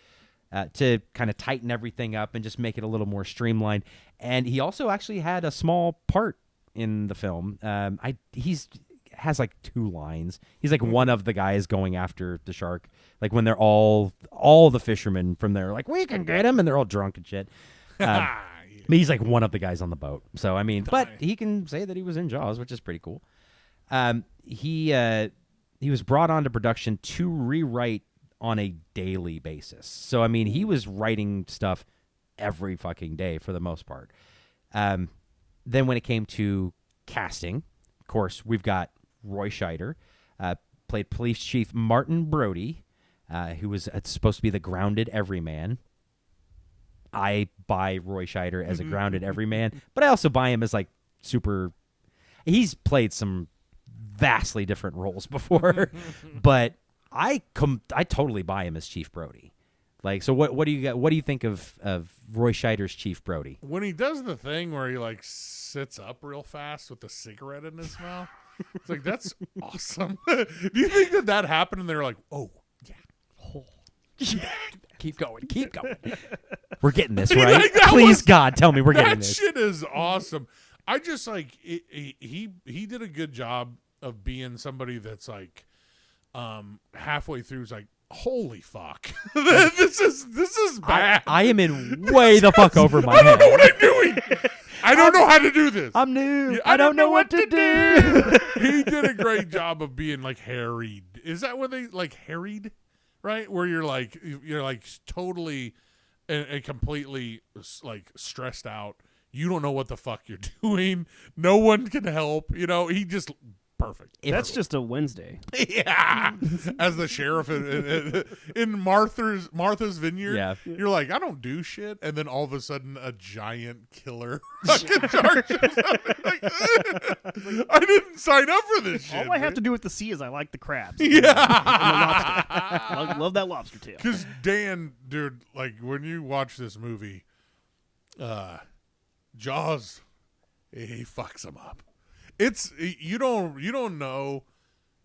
to kind of tighten everything up and just make it a little more streamlined. And he also actually had a small part in the film. has like 2 lines. He's like one of the guys going after the shark. Like when they're all the fishermen from there, like, we can get him, and they're all drunk and shit. But he's like one of the guys on the boat. So I mean, but he can say that he was in Jaws, which is pretty cool. He was brought onto production to rewrite on a daily basis. So I mean, he was writing stuff every fucking day for the most part. Then when it came to casting, of course, we've got Roy Scheider, played Police Chief Martin Brody, who was supposed to be the grounded everyman. I buy Roy Scheider as a grounded everyman, but I also buy him as like super. He's played some vastly different roles before, but I totally buy him as Chief Brody. Like, so what do you got? What do you think of Roy Scheider's Chief Brody? When he does the thing where he like sits up real fast with a cigarette in his mouth, it's like, that's awesome. Do you think that happened and they're like, oh yeah, Keep going. We're getting this right. Like, Please, God, tell me we're getting that this. shit is awesome. I just like he did a good job of being somebody that's like halfway through is like, holy fuck, this is bad. I am in way the fuck over my I don't know head. what I'm doing. I don't know how to do this. I'm new. Yeah, I don't know what to do. He did a great job of being like harried. Is that what they like, harried? Right, where you're like totally and completely like stressed out. You don't know what the fuck you're doing. No one can help. You know, he just perfect. That's just a Wednesday. Yeah, as the sheriff in Martha's Vineyard. Yeah. You're like, I don't do shit, and then all of a sudden, a giant killer fucking charges up. Like, I didn't sign up for this shit. All I have to do with the sea is I like the crabs. Yeah, I love that lobster tail. because Dan, dude, like when you watch this movie, Jaws, he fucks him up. It's you don't know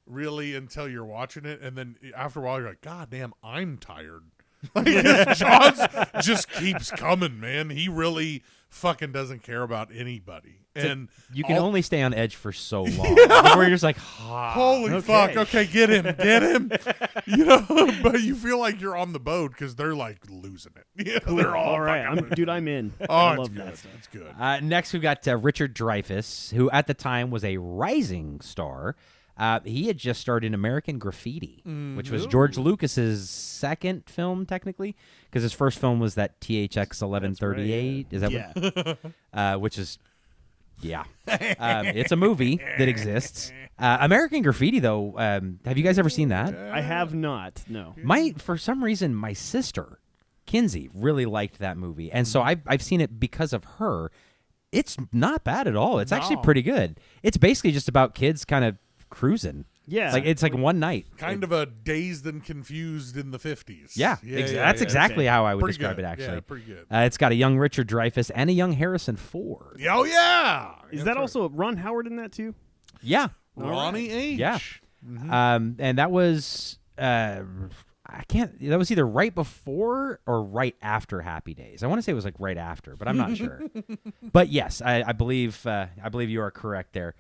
really until you're watching it, and then after a while you're like, God damn, I'm tired. Like his Jaws just keeps coming, man. He really fucking doesn't care about anybody, and You can only stay on edge for so long before you're just like, holy fuck, okay, get him. You know, but you feel like you're on the boat because they're like losing it. Yeah, they're all right. fucking I'm in. Oh, I it's love good. that stuff. It's good. Next, we've got Richard Dreyfuss, who at the time was a rising star. He had just starred in American Graffiti, which was George Lucas's second film, technically, because his first film was that THX 1138. Is that what? Which is, yeah. It's a movie that exists. American Graffiti, though, have you guys ever seen that? I have not. No. For some reason, my sister, Kinsey, really liked that movie. And so I've seen it because of her. It's not bad at all. It's actually pretty good. It's basically just about kids kind of cruising. Yeah. It's like one night. Kind of a Dazed and Confused in the 50s. That's exactly how I would Pretty describe good. it, actually. Yeah, pretty good. It's got a young Richard Dreyfuss and a young Harrison Ford. Oh, yeah. Is that also Ron Howard in that too? Yeah. Ronnie H? Yeah. And that was that was either right before or right after Happy Days. I want to say it was like right after, but I'm not sure. But yes, I believe you are correct there.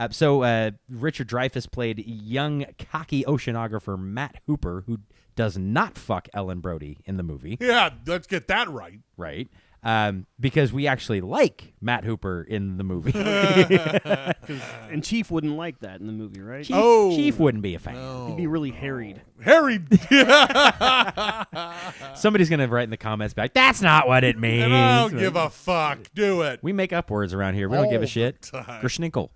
So Richard Dreyfuss played young, cocky oceanographer Matt Hooper, who does not fuck Ellen Brody in the movie. Yeah, let's get that right. Right. Because we actually like Matt Hooper in the movie. And Chief wouldn't like that in the movie, right? Chief wouldn't be a fan. He'd be really harried. Harried. Somebody's going to write in the comments back, that's not what it means. And I don't give a fuck. Do it. We make up words around here. We don't give a All shit. the time. Gerschninkel.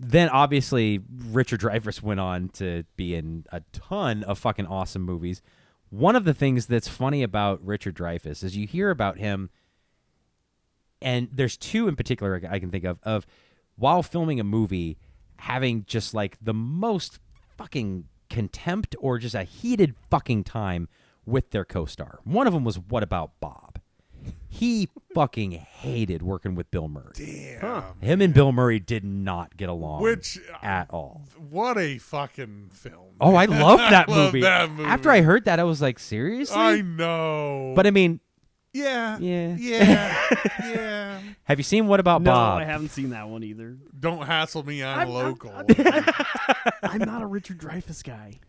Then obviously Richard Dreyfuss went on to be in a ton of fucking awesome movies. One of the things that's funny about Richard Dreyfuss is you hear about him, and there's two in particular I can think of while filming a movie, having just like the most fucking contempt or just a heated fucking time with their co-star. One of them was What About Bob? He fucking hated working with Bill Murray. Damn. Him and Bill Murray did not get along at all. What a fucking film. Oh, I love that love movie. that movie. After I heard that, I was like, seriously? I know. But I mean, Yeah. Yeah. Yeah. Have you seen What About No, Bob? I haven't seen that one either. Don't hassle me. I'm local. I'm not a Richard Dreyfuss guy.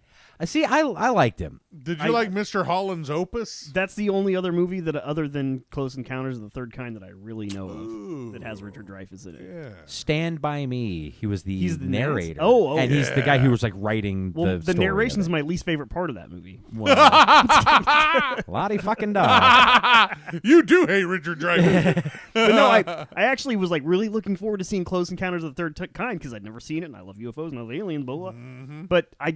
See, I liked him. Did you like Mr. Holland's Opus? That's the only other movie that, other than Close Encounters of the Third Kind, that I really know of that has Richard Dreyfuss in it. Yeah. Stand By Me. He was the He's the narrator. Oh, and he's the guy who was like writing Well, the the story narration's of my least favorite part of that movie. it. Well, Lottie fucking dog. You do hate Richard Dreyfuss. But no, I actually was like really looking forward to seeing Close Encounters of the Third Kind because I'd never seen it, and I love UFOs and I love aliens, blah blah. But I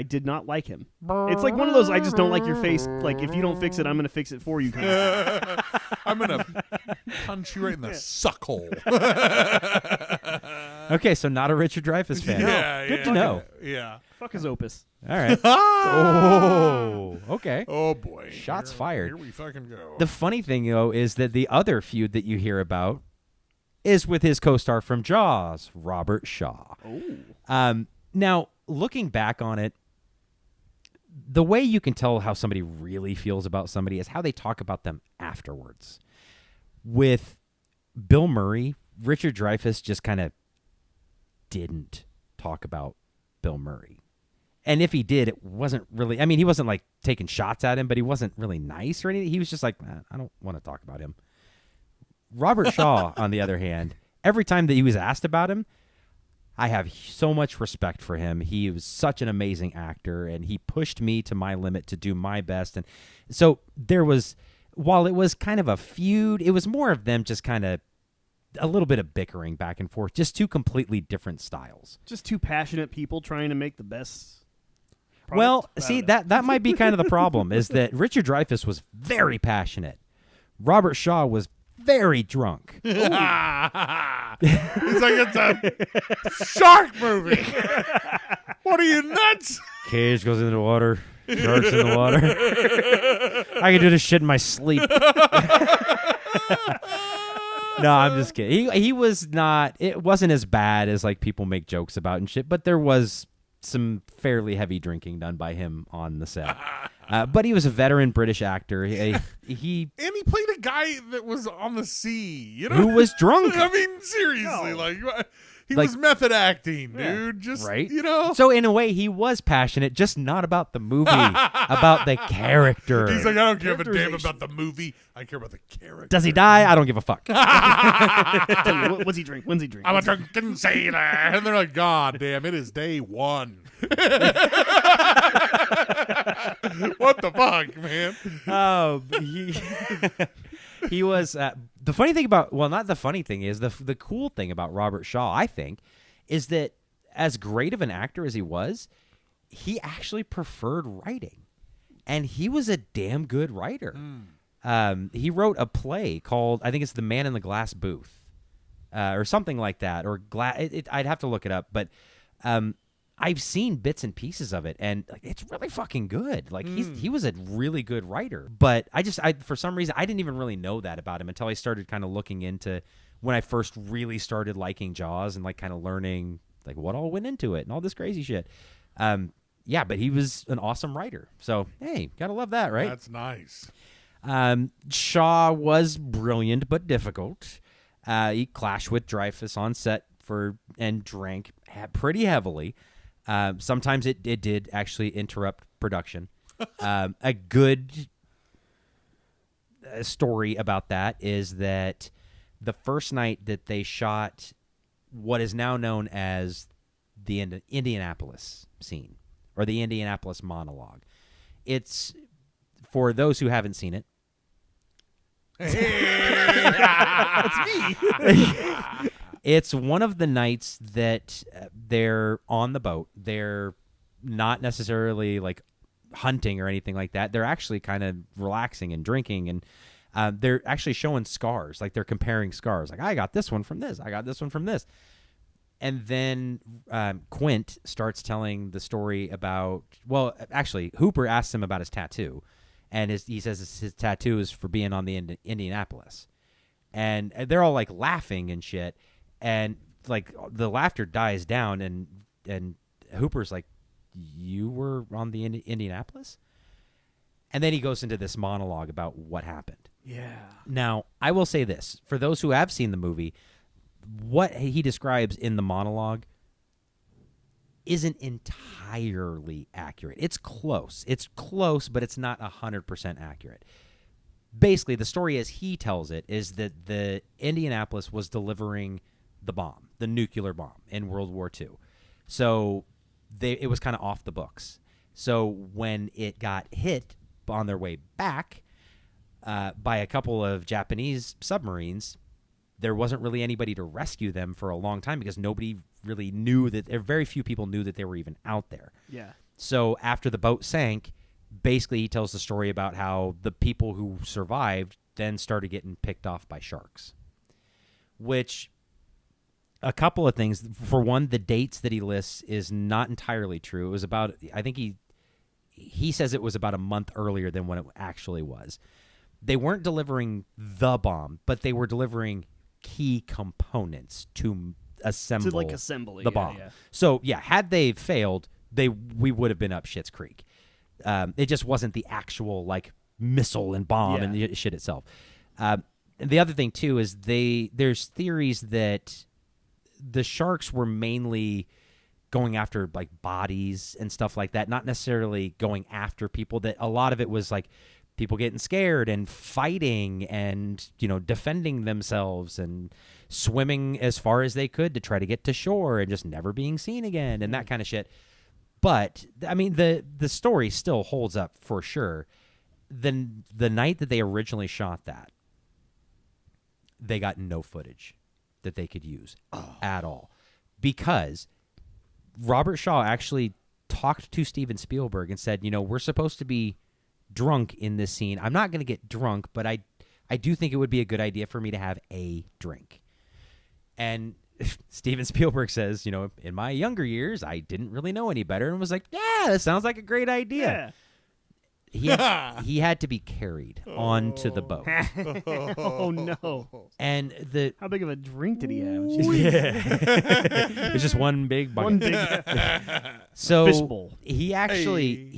did not like him. It's like one of those I just don't like your face. Like if you don't fix it, I'm going to fix it for you. Kind of I'm gonna punch you right in the suck hole. Okay, so not a Richard Dreyfuss fan. Good to know. Yeah. Fuck his opus. All right. Oh, okay. Oh boy. Shots fired. Here we fucking go. The funny thing, though, is that the other feud that you hear about is with his co-star from Jaws, Robert Shaw. Oh. Now, looking back on it, the way you can tell how somebody really feels about somebody is how they talk about them afterwards. With Bill Murray, Richard Dreyfuss just kind of didn't talk about Bill Murray. And if he did, it wasn't really... I mean, he wasn't, like, taking shots at him, but he wasn't really nice or anything. He was just like, I don't want to talk about him. Robert Shaw, on the other hand, every time that he was asked about him, I have so much respect for him. He was such an amazing actor, and he pushed me to my limit to do my best. And so there was, while it was kind of a feud, it was more of them just kind of a little bit of bickering back and forth, just two completely different styles. Just two passionate people trying to make the best product. Well, I see, don't know. that might be kind of the problem, is that Richard Dreyfuss was very passionate. Robert Shaw was very drunk. He's like, it's a shark movie. What are you, nuts? Cage goes into the water. Sharks in the water. I can do this shit in my sleep. No, I'm just kidding. He was not... It wasn't as bad as like people make jokes about and shit, but there was some fairly heavy drinking done by him on the set. But he was a veteran British actor. He And he played a guy that was on the sea, you know? who was drunk. I mean, seriously, he Like- was method acting, dude. Just, Right? you know? So in a way, he was passionate, just not about the movie, about the character. He's like, I don't give a damn about the movie. I care about the character. Does he die? I don't give a fuck. Tell me, what's he drink? When's he drink? I'm a drunken sailor. And they're like, God damn, it is day one. What the fuck, man? Oh, he was. The funny thing about, well, not the funny thing is the cool thing about Robert Shaw, I think, is that as great of an actor as he was, he actually preferred writing, and he was a damn good writer. He wrote a play called, I think it's The Man in the Glass Booth, or something like that, or I'd have to look it up, but I've seen bits and pieces of it, and like, it's really fucking good. Like he was a really good writer. But I for some reason I didn't even really know that about him until I started kind of looking into when I first really started liking Jaws and like kind of learning like what all went into it and all this crazy shit. Yeah, but he was an awesome writer. So hey, gotta love that, right? That's nice. Shaw was brilliant but difficult. He clashed with Dreyfuss on set and drank pretty heavily. Sometimes it did actually interrupt production. A good story about that is that the first night that they shot what is now known as the Indianapolis scene or the Indianapolis monologue. It's, for those who haven't seen it, That's me. it's one of the nights that they're on the boat. They're not necessarily like hunting or anything like that. They're actually kind of relaxing and drinking, and they're actually showing scars. Like they're comparing scars. Like, I got this one from this. I got this one from this. And then Quint starts telling the story about, well, actually, Hooper asks him about his tattoo. And he says his tattoo is for being on the Indianapolis. And they're all like laughing and shit. And like the laughter dies down, and Hooper's like, "You were on the Indianapolis?" And then he goes into this monologue about what happened. Yeah. Now, I will say this. For those who have seen the movie, what he describes in the monologue isn't entirely accurate. It's close. It's close, but it's not 100% accurate. Basically, the story as he tells it is that the Indianapolis was delivering the bomb, the nuclear bomb in World War II. So it was kind of off the books. So when it got hit on their way back by a couple of Japanese submarines, there wasn't really anybody to rescue them for a long time because nobody really knew that, very few people knew that they were even out there. Yeah. So after the boat sank, basically he tells the story about how the people who survived then started getting picked off by sharks. Which, a couple of things. For one, the dates that he lists is not entirely true. It was about, I think he says it was about a month earlier than when it actually was. They weren't delivering the bomb, but they were delivering key components to assemble, assembly the bomb. Yeah. So, yeah, had they failed, we would have been up shit's creek. It just wasn't the actual, like, missile and bomb and the shit itself. And the other thing, too, is there's theories that the sharks were mainly going after, like, bodies and stuff like that, not necessarily going after people. That a lot of it was, like, people getting scared and fighting and, defending themselves and swimming as far as they could to try to get to shore and just never being seen again and that kind of shit. But, I mean, the story still holds up for sure. The night that they originally shot that, they got no footage that they could use at all. Because Robert Shaw actually talked to Steven Spielberg and said, we're supposed to be drunk in this scene. I'm not going to get drunk, but I do think it would be a good idea for me to have a drink. And Steven Spielberg says, in my younger years, I didn't really know any better and was like, yeah, that sounds like a great idea. Yeah. He had to be carried onto the boat. Oh, no. And how big of a drink did he have? It's just one big bucket. One big so fishbowl. He actually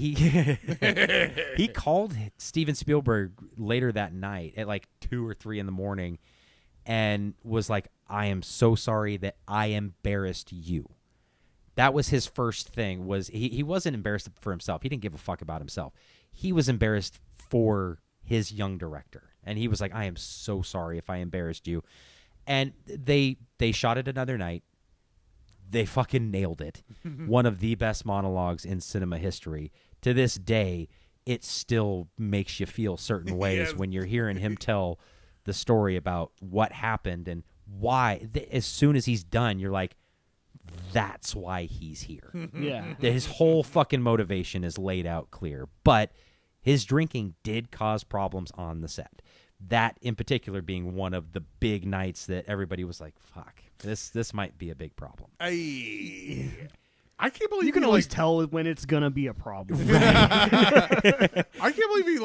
he called Steven Spielberg later that night at like 2 or 3 in the morning and was like, I am so sorry that I embarrassed you. That was his first thing. Was he wasn't embarrassed for himself. He didn't give a fuck about himself. He was embarrassed for his young director. And he was like, I am so sorry if I embarrassed you. And they shot it another night. They fucking nailed it. One of the best monologues in cinema history. To this day, it still makes you feel certain ways when you're hearing him tell the story about what happened and why. As soon as he's done, you're like, that's why he's here. Yeah. His whole fucking motivation is laid out clear. But his drinking did cause problems on the set. That in particular being one of the big nights that everybody was like, fuck, this might be a big problem. I can't believe you can always tell when it's gonna be a problem. I can't believe he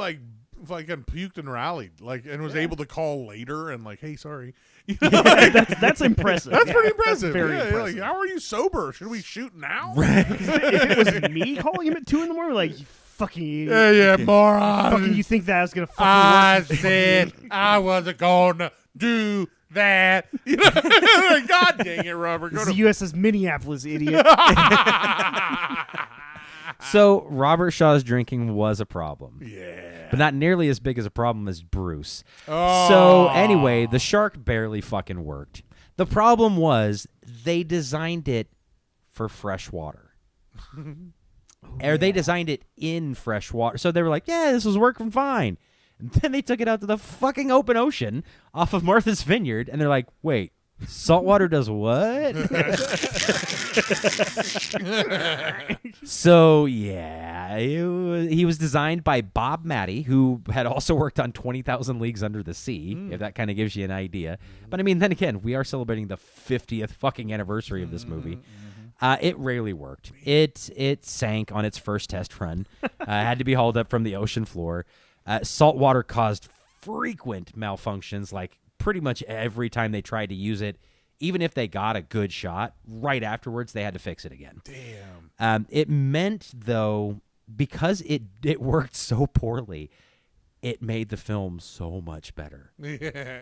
fucking puked and rallied and was able to call later and hey, sorry. That's impressive. That's pretty impressive. Very impressive. How are you sober? Should we shoot now? If it was me calling him at 2 in the morning, you fucking moron. Fucking, you think that was gonna fucking I work? said I wasn't gonna do that. God dang it, Robert. This is the USS Minneapolis, idiot. So Robert Shaw's drinking was a problem. Yeah. But not nearly as big as a problem as Bruce. So anyway, the shark barely fucking worked. The problem was they designed it for fresh water. They designed it in fresh water. So they were like, yeah, this was working fine. And then they took it out to the fucking open ocean off of Martha's Vineyard. And they're like, wait, saltwater does what? So, yeah, he was designed by Bob Matty, who had also worked on 20,000 Leagues Under the Sea, if that kind of gives you an idea. But, I mean, then again, we are celebrating the 50th fucking anniversary of this movie. It rarely worked. It sank on its first test run. Had to be hauled up from the ocean floor. Saltwater caused frequent malfunctions, pretty much every time they tried to use it. Even if they got a good shot, right afterwards they had to fix it again. Damn. It meant, though, because it worked so poorly, it made the film so much better. Yeah.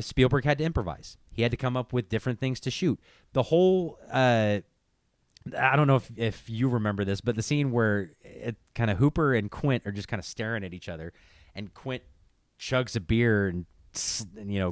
Spielberg had to improvise. He had to come up with different things to shoot. The whole I don't know if you remember this, but the scene where kind of Hooper and Quint are just kind of staring at each other, and Quint chugs a beer and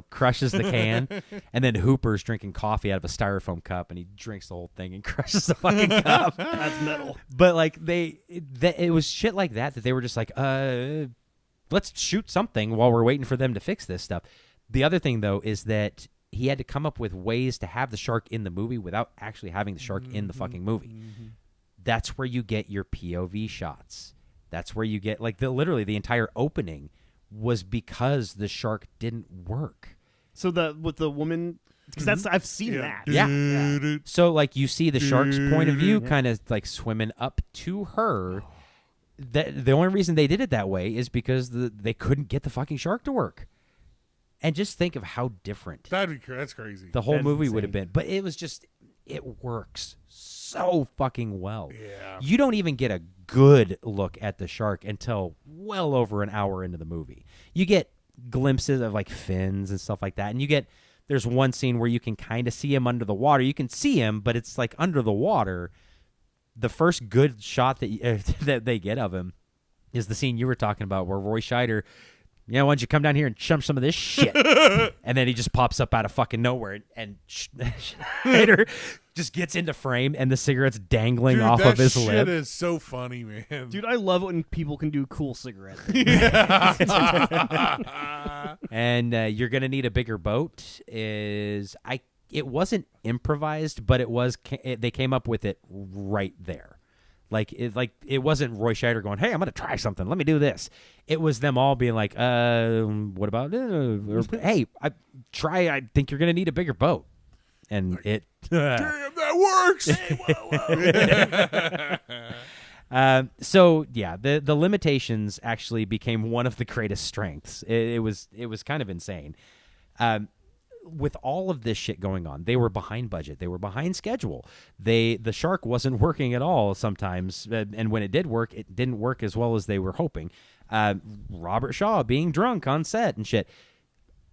crushes the can, and then Hooper's drinking coffee out of a styrofoam cup, and he drinks the whole thing and crushes the fucking cup. That's metal. But like it was shit like that they were just like, let's shoot something while we're waiting for them to fix this stuff. The other thing though is that he had to come up with ways to have the shark in the movie without actually having the shark in the fucking movie. That's where you get your POV shots. That's where you get like literally the entire opening was because the shark didn't work. So with the woman, because I've seen that. Yeah. So like you see the shark's point of view kind of like swimming up to her. The only reason they did it that way is because they couldn't get the fucking shark to work. And just think of how different That's crazy. the whole That's movie insane. would have been. But it was just, it works so fucking well. Yeah. You don't even get a good look at the shark until well over an hour into the movie. You get glimpses of like fins and stuff like that. And there's one scene where you can kind of see him under the water. You can see him, but it's like under the water. The first good shot that they get of him is the scene you were talking about where Roy Scheider, why don't you come down here and chump some of this shit? And then he just pops up out of fucking nowhere, and Scheider just gets into frame, and the cigarette's dangling off of his lip. That shit is so funny, man. Dude, I love it when people can do cool cigarette things. And you're gonna need a bigger boat. It wasn't improvised, but they came up with it right there. It wasn't Roy Scheider going, "Hey, I'm gonna try something. Let me do this." It was them all being like, "What about or, hey, I think you're gonna need a bigger boat," and it. Damn, that works. So yeah, the limitations actually became one of the greatest strengths. It was kind of insane. With all of this shit going on, they were behind budget. They were behind schedule. The shark wasn't working at all sometimes, and when it did work, it didn't work as well as they were hoping. Robert Shaw being drunk on set and shit.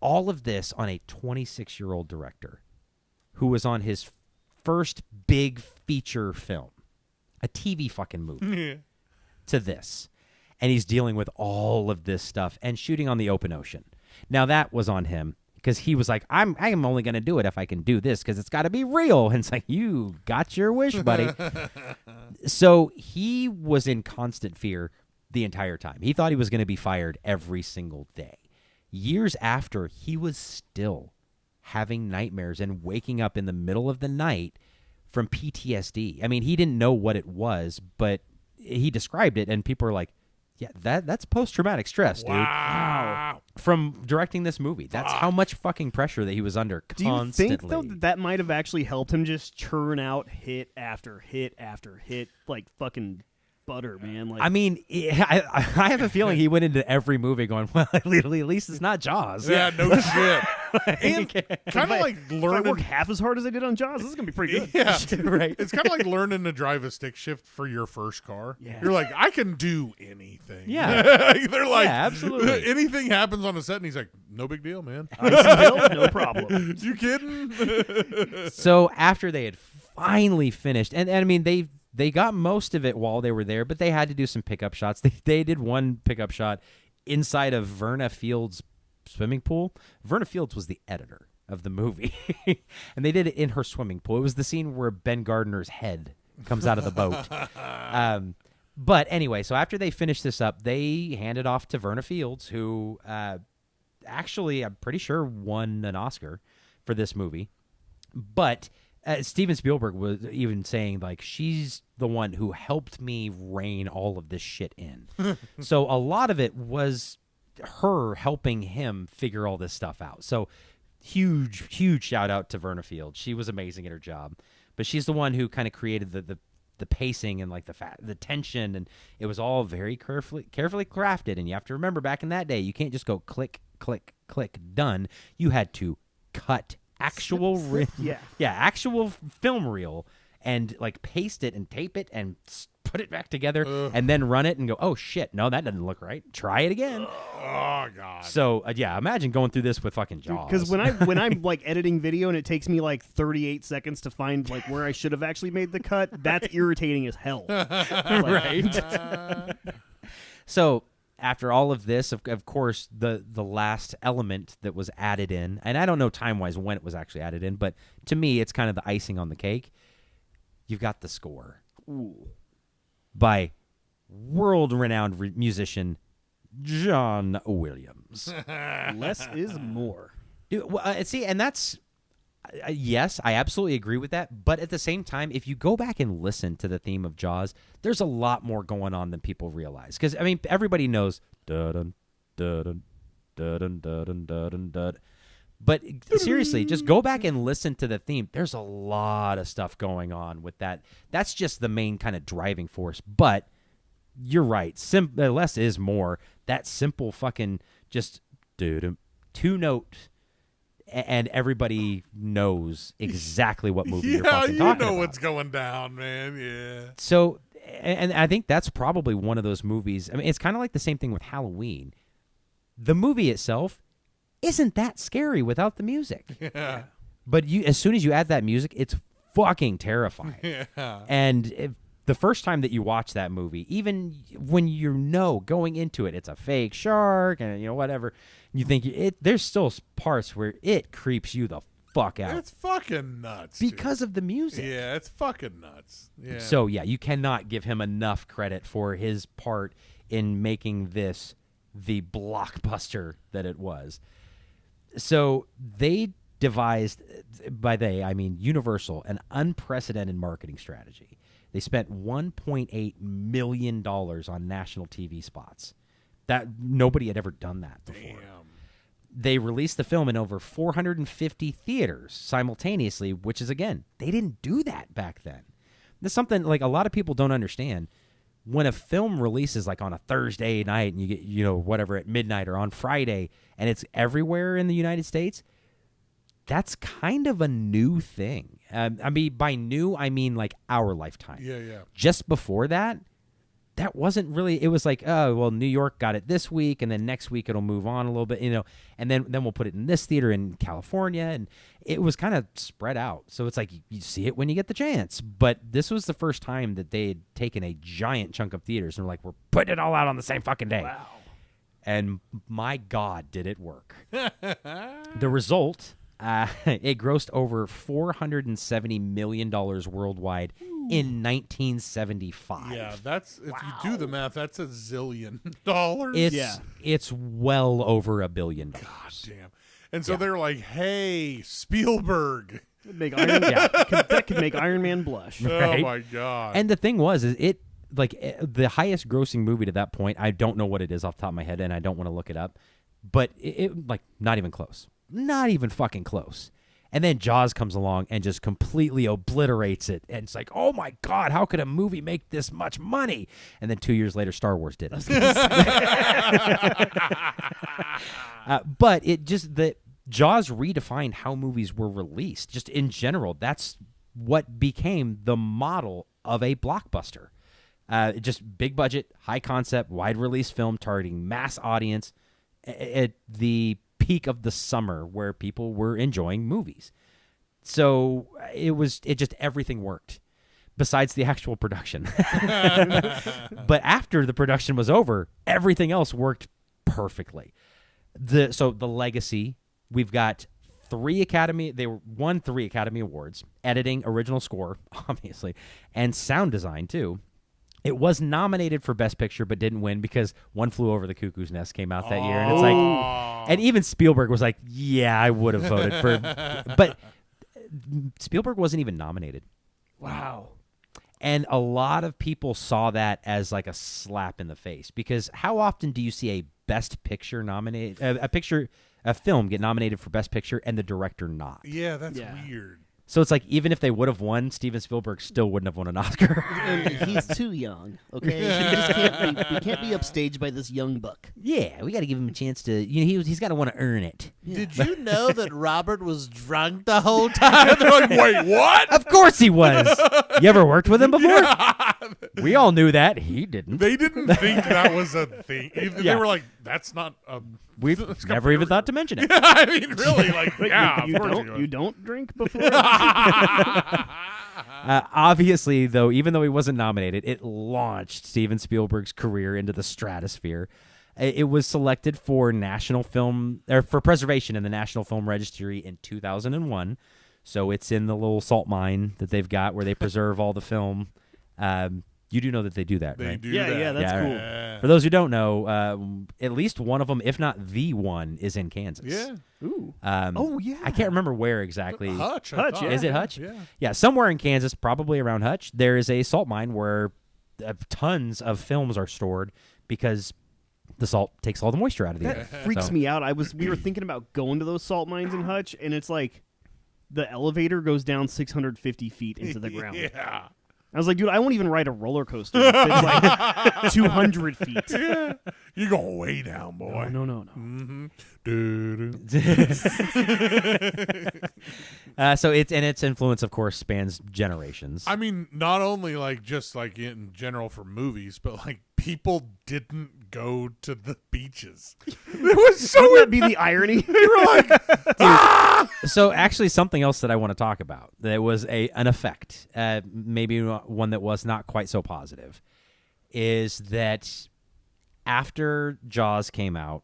All of this on a 26-year-old director who was on his first big feature film, a TV fucking movie, to this. And he's dealing with all of this stuff and shooting on the open ocean. Now, that was on him. Because he was like, I'm only going to do it if I can do this because it's got to be real. And it's like, you got your wish, buddy. So he was in constant fear the entire time. He thought he was going to be fired every single day. Years after, he was still having nightmares and waking up in the middle of the night from PTSD. I mean, he didn't know what it was, but he described it, and people were like, yeah, that's post-traumatic stress, dude. Wow. From directing this movie. That's how much fucking pressure that he was under Do you constantly. think, though, that might have actually helped him just churn out hit after hit after hit, like fucking butter, man? Like, I mean, I have a feeling he went into every movie going, well, at least it's not Jaws. Yeah, no shit. And kind of like if I learning. work half as hard as I did on Jaws, this is going to be pretty good. Yeah, Right. It's kind of like learning to drive a stick shift for your first car. Yeah. You're like, I can do anything. Yeah. They're like, Yeah, absolutely. Anything happens on the set, and he's like, no big deal, man. Icy Hill, no problem. You kidding? So after they had finally finished, and I mean, they got most of it while they were there, but they had to do some pickup shots. They did one pickup shot inside of Verna Fields' swimming pool. Verna Fields was the editor of the movie, and they did it in her swimming pool. It was the scene where Ben Gardner's head comes out of the boat. But anyway, so after they finished this up, they handed off to Verna Fields, who actually, I'm pretty sure, won an Oscar for this movie. But Steven Spielberg was even saying, like, she's the one who helped me rein all of this shit in. So a lot of it was her helping him figure all this stuff out. So huge shout out to Verna Fields. She was amazing at her job. But she's the one who kind of created the pacing and like the tension, and it was all very carefully crafted. And you have to remember, back in that day, you can't just go click, click, click, done. You had to cut actual Yeah. actual film reel and like paste it and tape it and put it back together, and then run it and go, oh shit, no, that doesn't look right. Try it again. Oh god. So yeah, imagine going through this with fucking Jaws. Because when I'm like editing video and it takes me like 38 seconds to find like where I should have actually made the cut, that's irritating as hell. Right. So after all of this, of course, the last element that was added in, and I don't know time-wise when it was actually added in, but to me, it's kind of the icing on the cake. You've got the score by world-renowned musician John Williams. Less is more. Dude, see, and that's... yes, I absolutely agree with that. But at the same time, if you go back and listen to the theme of Jaws, there's a lot more going on than people realize. Because, I mean, everybody knows... dun, dun, dun, dun, dun, dun, dun. But seriously, just go back and listen to the theme. There's a lot of stuff going on with that. That's just the main kind of driving force. But you're right. Less is more. That simple fucking just two-note... and everybody knows exactly what movie you're fucking talking about. Yeah, you know what's going down, man. Yeah. So, and I think that's probably one of those movies. I mean, it's kind of like the same thing with Halloween. The movie itself isn't that scary without the music. Yeah. But as soon as you add that music, it's fucking terrifying. Yeah. And the first time that you watch that movie, even when you know going into it, it's a fake shark and whatever, you think there's still parts where it creeps you the fuck out. It's fucking nuts. Because of the music. Yeah, it's fucking nuts. Yeah. So, yeah, you cannot give him enough credit for his part in making this the blockbuster that it was. So they devised, by they, I mean Universal, an unprecedented marketing strategy. They spent $1.8 million on national TV spots. That nobody had ever done that before. Damn. They released the film in over 450 theaters simultaneously, which is, again, they didn't do that back then. That's something like a lot of people don't understand. When a film releases like on a Thursday night and you get, whatever at midnight or on Friday and it's everywhere in the United States, that's kind of a new thing. I mean, by new, I mean like our lifetime. Yeah, yeah. Just before that, that wasn't really, it was like, oh, well, New York got it this week, and then next week it'll move on a little bit, and then we'll put it in this theater in California, and it was kind of spread out. So it's like you see it when you get the chance. But this was the first time that they had taken a giant chunk of theaters and were like, we're putting it all out on the same fucking day. Wow. And my God, did it work. The result, it grossed over $470 million worldwide in 1975. Yeah, that's if you do the math, that's $1 zillion. It's well over $1 billion. God damn. And so they're like, "Hey, Spielberg, That could make Iron Man blush. Right? Oh my god!" And the thing was, is it like the highest grossing movie to that point? I don't know what it is off the top of my head, and I don't want to look it up. But it like not even close, not even fucking close. And then Jaws comes along and just completely obliterates it. And it's like, oh my God, how could a movie make this much money? And then 2 years later, Star Wars did it. But it just, Jaws redefined how movies were released. Just in general, that's what became the model of a blockbuster. Just big budget, high concept, wide release film targeting mass audience at the peak of the summer where people were enjoying movies. So everything worked besides the actual production. But after the production was over, everything else worked perfectly. So the legacy, we've got they won 3 Academy Awards, editing, original score, obviously, and sound design too. It was nominated for Best Picture, but didn't win because One Flew Over the Cuckoo's Nest came out that year. And it's like, and even Spielberg was like, yeah, I would have voted for, but Spielberg wasn't even nominated. Wow. And a lot of people saw that as like a slap in the face because how often do you see a Best Picture nominated, a film get nominated for Best Picture and the director not? Yeah, that's weird. So it's like even if they would have won, Steven Spielberg still wouldn't have won an Oscar. And he's too young, okay? He can't be upstaged by this young buck. Yeah, we got to give him a chance to. He's got to want to earn it. Did you know that Robert was drunk the whole time? They're like, wait, what? Of course he was. You ever worked with him before? We all knew that. He didn't. They didn't think that was a thing. They were like, that's not a... We've never even thought to mention it. I mean, really, like, yeah, you of course don't would. you don't drink before? Obviously, though, even though he wasn't nominated, it launched Steven Spielberg's career into the stratosphere. It was selected for for preservation in the National Film Registry in 2001. So it's in the little salt mine that they've got where they preserve all the film. You do know that they do that, They right? do Yeah, that. yeah, that's cool. Yeah. For those who don't know, at least one of them, if not the one, is in Kansas. Yeah. Ooh. Oh, yeah. I can't remember where exactly. Hutch, I Hutch, thought. yeah. Is it Hutch? Yeah. Yeah, somewhere in Kansas, probably around Hutch, there is a salt mine where tons of films are stored because the salt takes all the moisture out of the That air. freaks So- me out. We were thinking about going to those salt mines in Hutch, and it's like the elevator goes down 650 feet into the ground. Yeah. I was like, dude, I won't even ride a roller coaster. It's like 200 feet. Yeah. You're going way down, boy. No. Mm-hmm. Doo-doo. So its influence, of course, spans generations. I mean, not only like just like in general for movies, but like people didn't go to the beaches. It was so. Wouldn't that be the irony? They were like, So actually, something else that I want to talk about that was an effect, maybe one that was not quite so positive, is that after Jaws came out,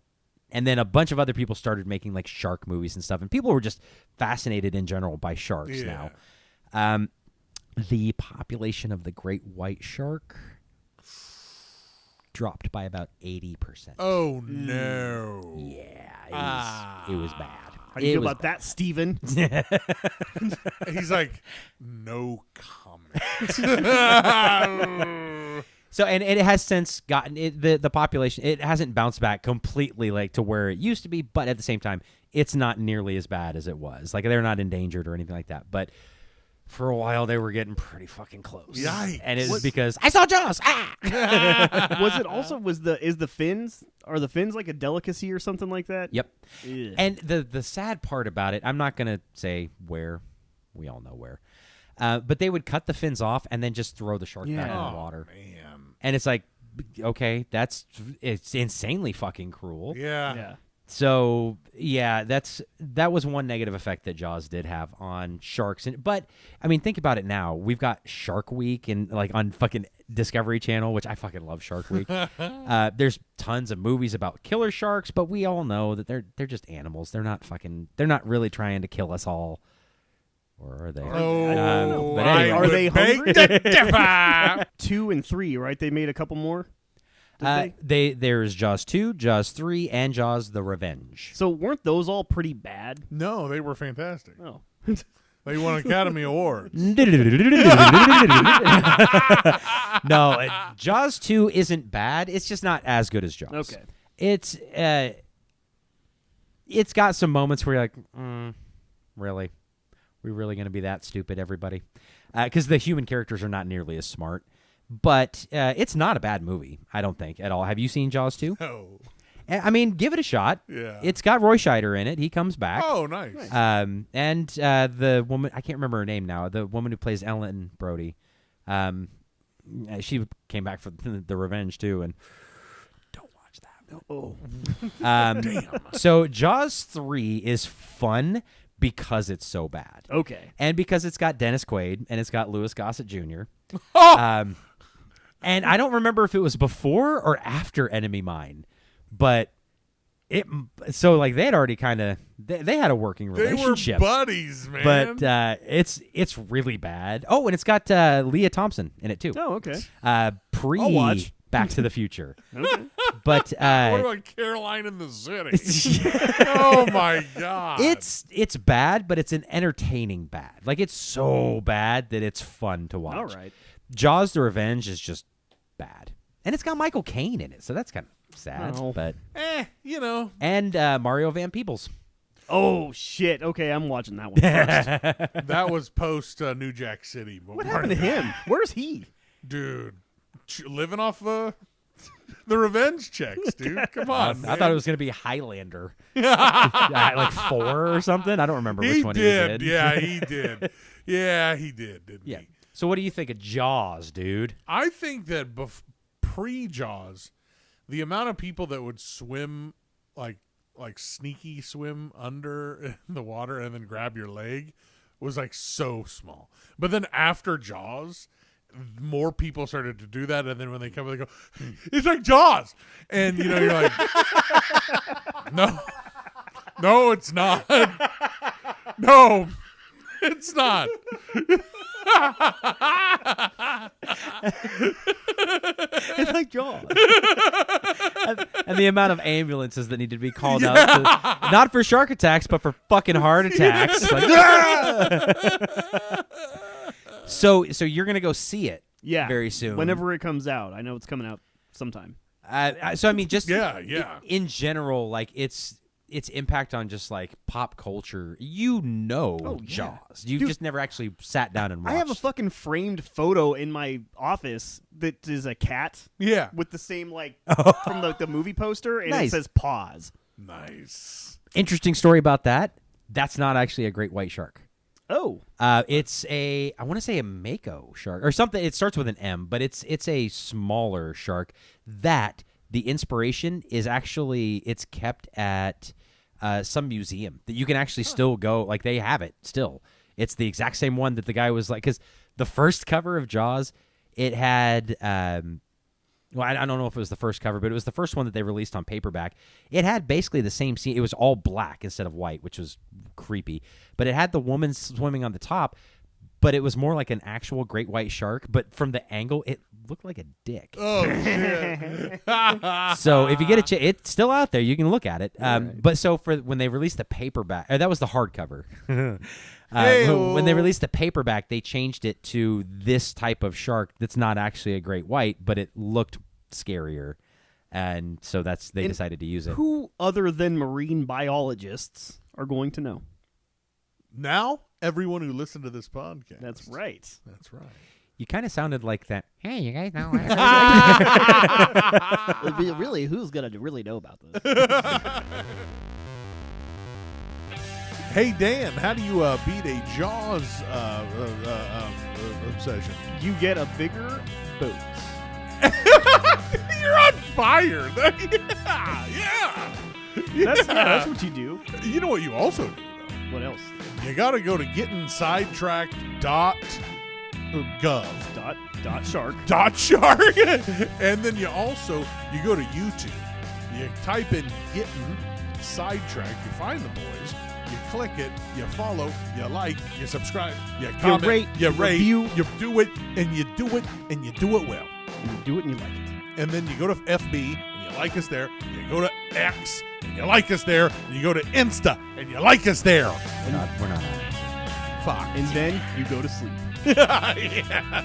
and then a bunch of other people started making like shark movies and stuff, and people were just fascinated in general by sharks Yeah. now. The population of the great white shark dropped by about 80%. oh no. Yeah, it was bad. How do you It feel was about that, Steven? He's like, no comment. So and it has since gotten the population. It hasn't bounced back completely like to where it used to be, but at the same time, it's not nearly as bad as it was. Like they're not endangered or anything like that. But for a while, they were getting pretty fucking close. Yikes. And it's because I saw Jaws. Ah! Was it also is the fins like a delicacy or something like that? Yep. Ugh. And the sad part about it, I'm not gonna say where. We all know where. But they would cut the fins off and then just throw the shark back in Yeah. the water. Man. And it's like, okay, it's insanely fucking cruel. Yeah. Yeah. So yeah, that was one negative effect that Jaws did have on sharks. But I mean, think about it now. We've got Shark Week and like on fucking Discovery Channel, which I fucking love Shark Week. There's tons of movies about killer sharks, but we all know that they're just animals. They're not really trying to kill us all. Or are they? Oh, but anyway. Are they beg hungry? to differ. 2 and 3, right? They made a couple more. Did they? There's Jaws 2, Jaws 3, and Jaws the Revenge. So weren't those all pretty bad? No, they were fantastic. Oh. They won Academy Awards. No, Jaws 2 isn't bad. It's just not as good as Jaws. Okay. It's got some moments where you're like, really? We really going to be that stupid, everybody? Because the human characters are not nearly as smart. But it's not a bad movie, I don't think, at all. Have you seen Jaws 2? Oh. I mean, give it a shot. Yeah. It's got Roy Scheider in it. He comes back. Oh, nice. And the woman, I can't remember her name now, the woman who plays Ellen Brody, she came back for the Revenge, too, and don't watch that. Oh. Damn. So Jaws 3 is fun because it's so bad. Okay. And because it's got Dennis Quaid and it's got Louis Gossett Jr. Oh! And I don't remember if it was before or after Enemy Mine, but they had already kind of they had a working They were relationship. buddies, man. But it's really bad. Oh, and it's got Leah Thompson in it too. Oh, okay. Pre I'll watch. Back to the Future. Okay. But what about Caroline in the City? Oh my god! it's bad, but it's an entertaining bad. Like it's so bad that it's fun to watch. All right. Jaws the Revenge is just bad. And it's got Michael Caine in it, so that's kind of sad. Oh. But you know. and Mario Van Peebles. Oh shit! Okay, I'm watching that one first. That was post New Jack City. What happened to him? Where's he? Dude? Living off the revenge checks, dude. Come on. I thought it was going to be Highlander. Like 4 or something. I don't remember which one he was in. Yeah, he did. Yeah, he did, didn't Yeah. he? So what do you think of Jaws, dude? I think that pre-Jaws, the amount of people that would swim, like sneaky swim under the water and then grab your leg was like so small. But then after Jaws, more people started to do that, and then when they come, they go, "It's like Jaws," and you're like, "No, it's not. No, it's not." It's like Jaws. And the amount of ambulances that need to be called out, not for shark attacks, but for fucking heart attacks. Like, So you're gonna go see it, Yeah, very soon. Whenever it comes out, I know it's coming out sometime. So I mean, just Yeah. in general, like its impact on just like pop culture, Oh, yeah. Jaws. You Dude, just never actually sat down and watched. I have a fucking framed photo in my office that is a cat Yeah. with the same from the movie poster, and Nice. it says "pause." Nice. Interesting story about that. That's not actually a great white shark. Oh, It's I want to say a mako shark or something. It starts with an M, but it's a smaller shark. That the inspiration is actually it's kept at some museum that you can actually still go. Like they have it still. It's the exact same one that the guy was like, because the first cover of Jaws, it had. Well, I don't know if it was the first cover, but it was the first one that they released on paperback. It had basically the same scene. It was all black instead of white, which was creepy. But it had the woman swimming on the top, but it was more like an actual great white shark. But from the angle, it looked like a dick. Oh shit. So if you get a chance, it's still out there. You can look at it. But so for when they released the paperback, that was the hardcover. When they released the paperback, they changed it to this type of shark that's not actually a great white, but it looked scarier, and so they decided to use it. who other than marine biologists are going to know? Now, everyone who listened to this podcast. That's right. That's right. You kind of sounded like that. Hey, you guys know. Really, who's gonna really know about this? Hey, Dan, how do you beat a Jaws obsession? You get a bigger boat. You're on fire. Yeah. That's what you do. You know what you also do, though? What else? You got to go to gettinsidetracked.gov. Shark. .shark. And then you go to YouTube. You type in Gettin Sidetracked. You find the boys. You click it. You follow. You like. You subscribe. You comment. rate, You you rate. review. You do it. And you do it. And you do it well. And you do it and you like it. And then you go to FB and you like us there. You go to X and you like us there. And you go to Insta and you like us there. We're not on it. Fuck. And then you go to sleep. Yeah.